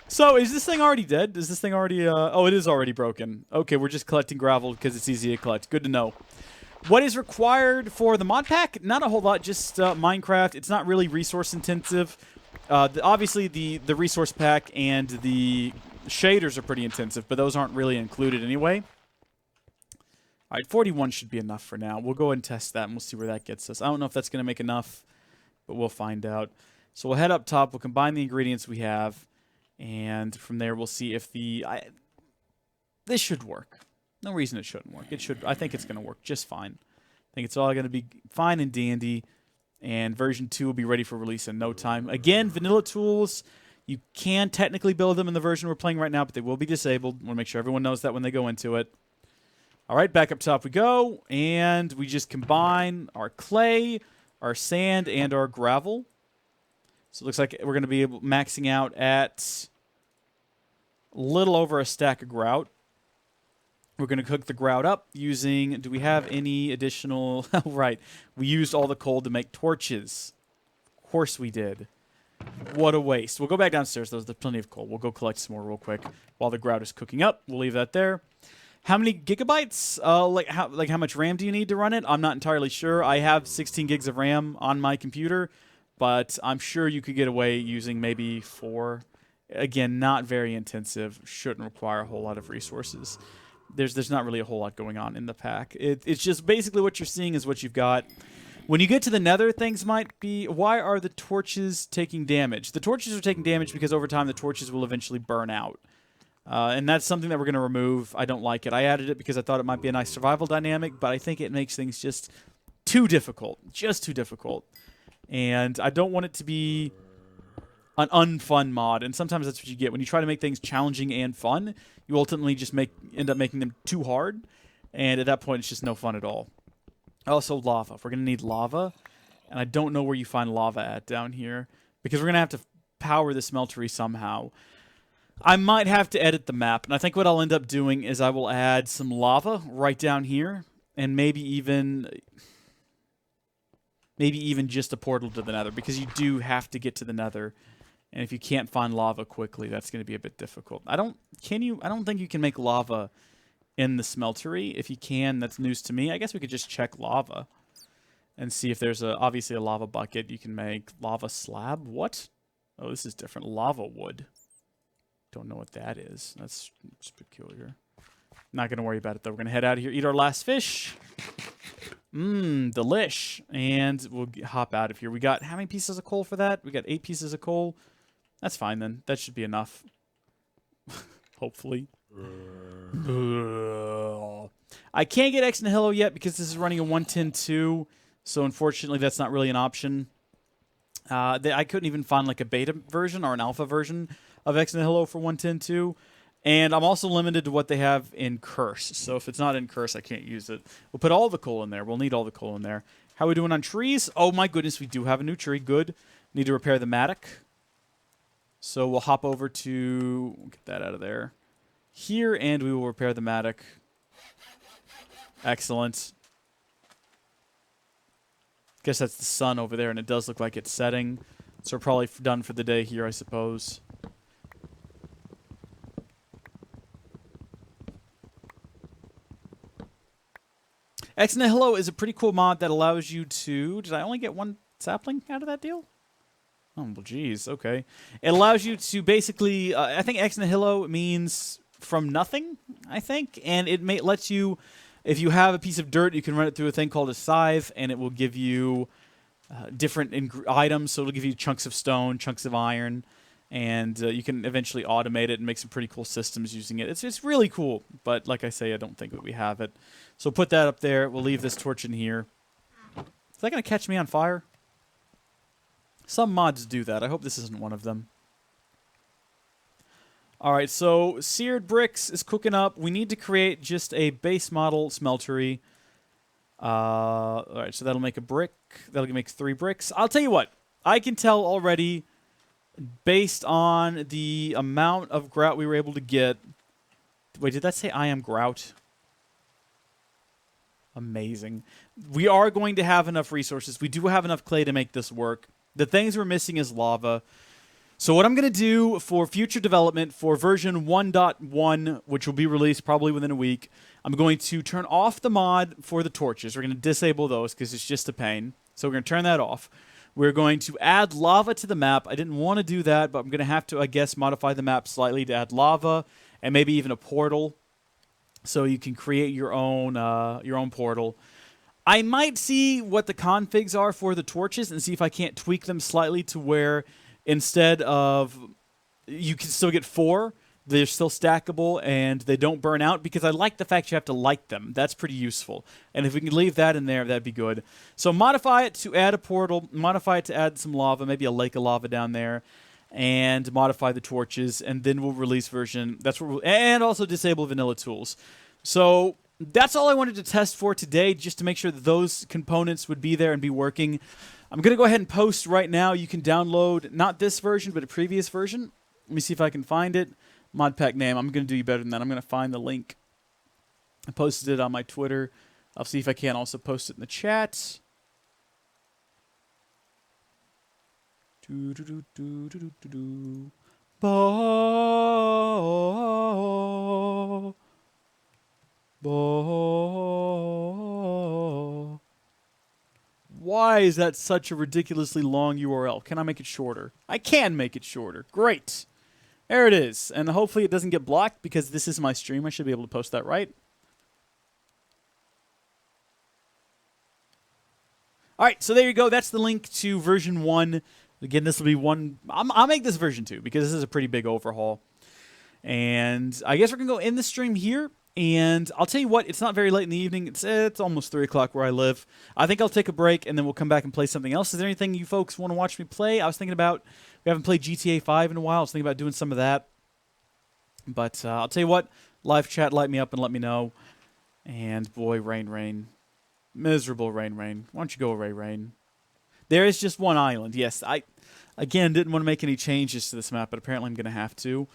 So, is this thing already dead? Is this thing already, oh, it is already broken. Okay, we're just collecting gravel because it's easy to collect. Good to know. What is required for the mod pack? Not a whole lot, just Minecraft. It's not really resource intensive. Obviously, the resource pack and the shaders are pretty intensive, but those aren't really included anyway. All right, 41 should be enough for now. We'll go ahead and test that, and we'll see where that gets us. I don't know if that's going to make enough, but we'll find out. So we'll head up top. We'll combine the ingredients we have. And from there, we'll see if this should work. No reason it shouldn't work. It should. I think it's going to work just fine. I think it's all going to be fine and dandy. And version 2 will be ready for release in no time. Again, vanilla tools, you can technically build them in the version we're playing right now, but they will be disabled. I want to make sure everyone knows that when they go into it. All right, back up top we go. And we just combine our clay, our sand, and our gravel. So it looks like we're going to be maxing out at a little over a stack of grout. We're going to cook the grout up using... Do we have any additional... Oh, right. We used all the coal to make torches. Of course we did. What a waste. We'll go back downstairs. There's plenty of coal. We'll go collect some more real quick while the grout is cooking up. We'll leave that there. How many gigabytes? Like how much RAM do you need to run it? I'm not entirely sure. I have 16 gigs of RAM on my computer. But I'm sure you could get away using maybe 4. Again, not very intensive. Shouldn't require a whole lot of resources. There's not really a whole lot going on in the pack. It's just basically what you're seeing is what you've got. When you get to the nether, things might be... Why are the torches taking damage? The torches are taking damage because over time the torches will eventually burn out. And that's something that we're going to remove. I don't like it. I added it because I thought it might be a nice survival dynamic, but I think it makes things just too difficult. Just too difficult. And I don't want it to be an unfun mod. And sometimes that's what you get. When you try to make things challenging and fun, you ultimately just end up making them too hard. And at that point, it's just no fun at all. Also, lava. We're going to need lava. And I don't know where you find lava at down here. Because we're going to have to power the smeltery somehow. I might have to edit the map. And I think what I'll end up doing is I will add some lava right down here. And maybe even just a portal to the nether, because you do have to get to the nether, and if you can't find lava quickly, that's going to be a bit difficult. I don't think you can make lava in the smeltery. If you can, that's news to me. I guess we could just check lava and see if there's obviously a lava bucket. You can make lava slab. What? Oh, this is different. Lava wood. Don't know what that is. That's peculiar. Not going to worry about it, though. We're going to head out of here, eat our last fish. Delish. And we'll hop out of here. We got how many pieces of coal for that? We got 8 pieces of coal. That's fine, then. That should be enough. Hopefully. I can't get X Nihilo yet because this is running a 1.10.2. So, unfortunately, that's not really an option. I couldn't even find like a beta version or an alpha version of X Nihilo for 1.10.2. And I'm also limited to what they have in Curse. So if it's not in Curse, I can't use it. We'll put all the coal in there. We'll need all the coal in there. How are we doing on trees? Oh my goodness, we do have a new tree. Good. Need to repair the mattock. So we'll hop over to... We'll get that out of there. Here, and we will repair the mattock. Excellent. Guess that's the sun over there, and it does look like it's setting. So we're probably done for the day here, I suppose. X Nihilo is a pretty cool mod that allows you to... Did I only get 1 sapling out of that deal? Oh, well, geez. Okay. It allows you to basically... I think X Nihilo means from nothing, I think, and it lets you, if you have a piece of dirt, you can run it through a thing called a scythe, and it will give you different items. So it'll give you chunks of stone, chunks of iron, and you can eventually automate it and make some pretty cool systems using it. It's really cool, but like I say, I don't think that we have it. So put that up there. We'll leave this torch in here. Is that going to catch me on fire? Some mods do that. I hope this isn't one of them. Alright, so seared bricks is cooking up. We need to create just a base model smeltery. Alright, so that'll make a brick. That'll make 3 bricks. I'll tell you what. I can tell already, based on the amount of grout we were able to get. Wait, did that say I am grout? Amazing. We are going to have enough resources. We do have enough clay to make this work. The things we're missing is lava. So what I'm going to do for future development for version 1.1, which will be released probably within a week, I'm going to turn off the mod for the torches. We're going to disable those because it's just a pain. So we're going to turn that off. We're going to add lava to the map. I didn't want to do that, but I'm going to have to, I guess, modify the map slightly to add lava and maybe even a portal so you can create your own portal. I might see what the configs are for the torches and see if I can't tweak them slightly to where instead of, you can still get 4, they're still stackable and they don't burn out, because I like the fact you have to light them. That's pretty useful. And if we can leave that in there, that'd be good. So modify it to add a portal, modify it to add some lava, maybe a lake of lava down there, and modify the torches, and then we'll release version. That's what and also disable vanilla tools. So that's all I wanted to test for today, just to make sure that those components would be there and be working. I'm going to go ahead and post right now. You can download, not this version, but a previous version. Let me see if I can find it. Mod pack name. I'm going to do you better than that. I'm going to find the link. I posted it on my Twitter. I'll see if I can also post it in the chat. Why is that such a ridiculously long URL? Can I make it shorter? I can make it shorter. Great. There it is. And hopefully it doesn't get blocked because this is my stream. I should be able to post that right. Alright, so there you go. That's the link to version 1. Again, this will be one. I'll make this version 2 because this is a pretty big overhaul. And I guess we're going to go end the stream here. And I'll tell you what, it's not very late in the evening. It's almost 3 o'clock where I live. I think I'll take a break and then we'll come back and play something else. Is there anything you folks want to watch me play? I was thinking about, we haven't played GTA 5 in a while. I was thinking about doing some of that. But I'll tell you what, live chat, light me up and let me know. And boy, rain. Miserable rain. Why don't you go away, rain? There is just one island. Yes, I, again, didn't want to make any changes to this map, but apparently I'm going to have to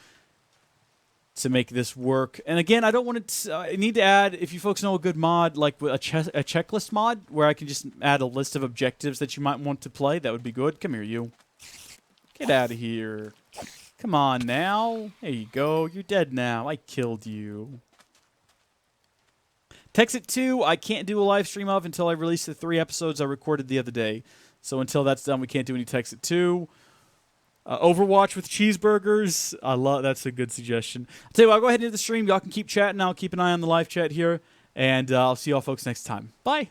make this work. And again, I don't want to, I need to add, if you folks know a good mod, like a checklist mod, where I can just add a list of objectives that you might want to play, that would be good. Come here, you. Get out of here. Come on now. There you go. You're dead now. I killed you. Texit 2, I can't do a live stream of until I release the 3 episodes I recorded the other day. So until that's done, we can't do any Texit 2. Overwatch with cheeseburgers. That's a good suggestion. I'll tell you what, I'll go ahead and do the stream. Y'all can keep chatting. I'll keep an eye on the live chat here. And I'll see y'all folks next time. Bye.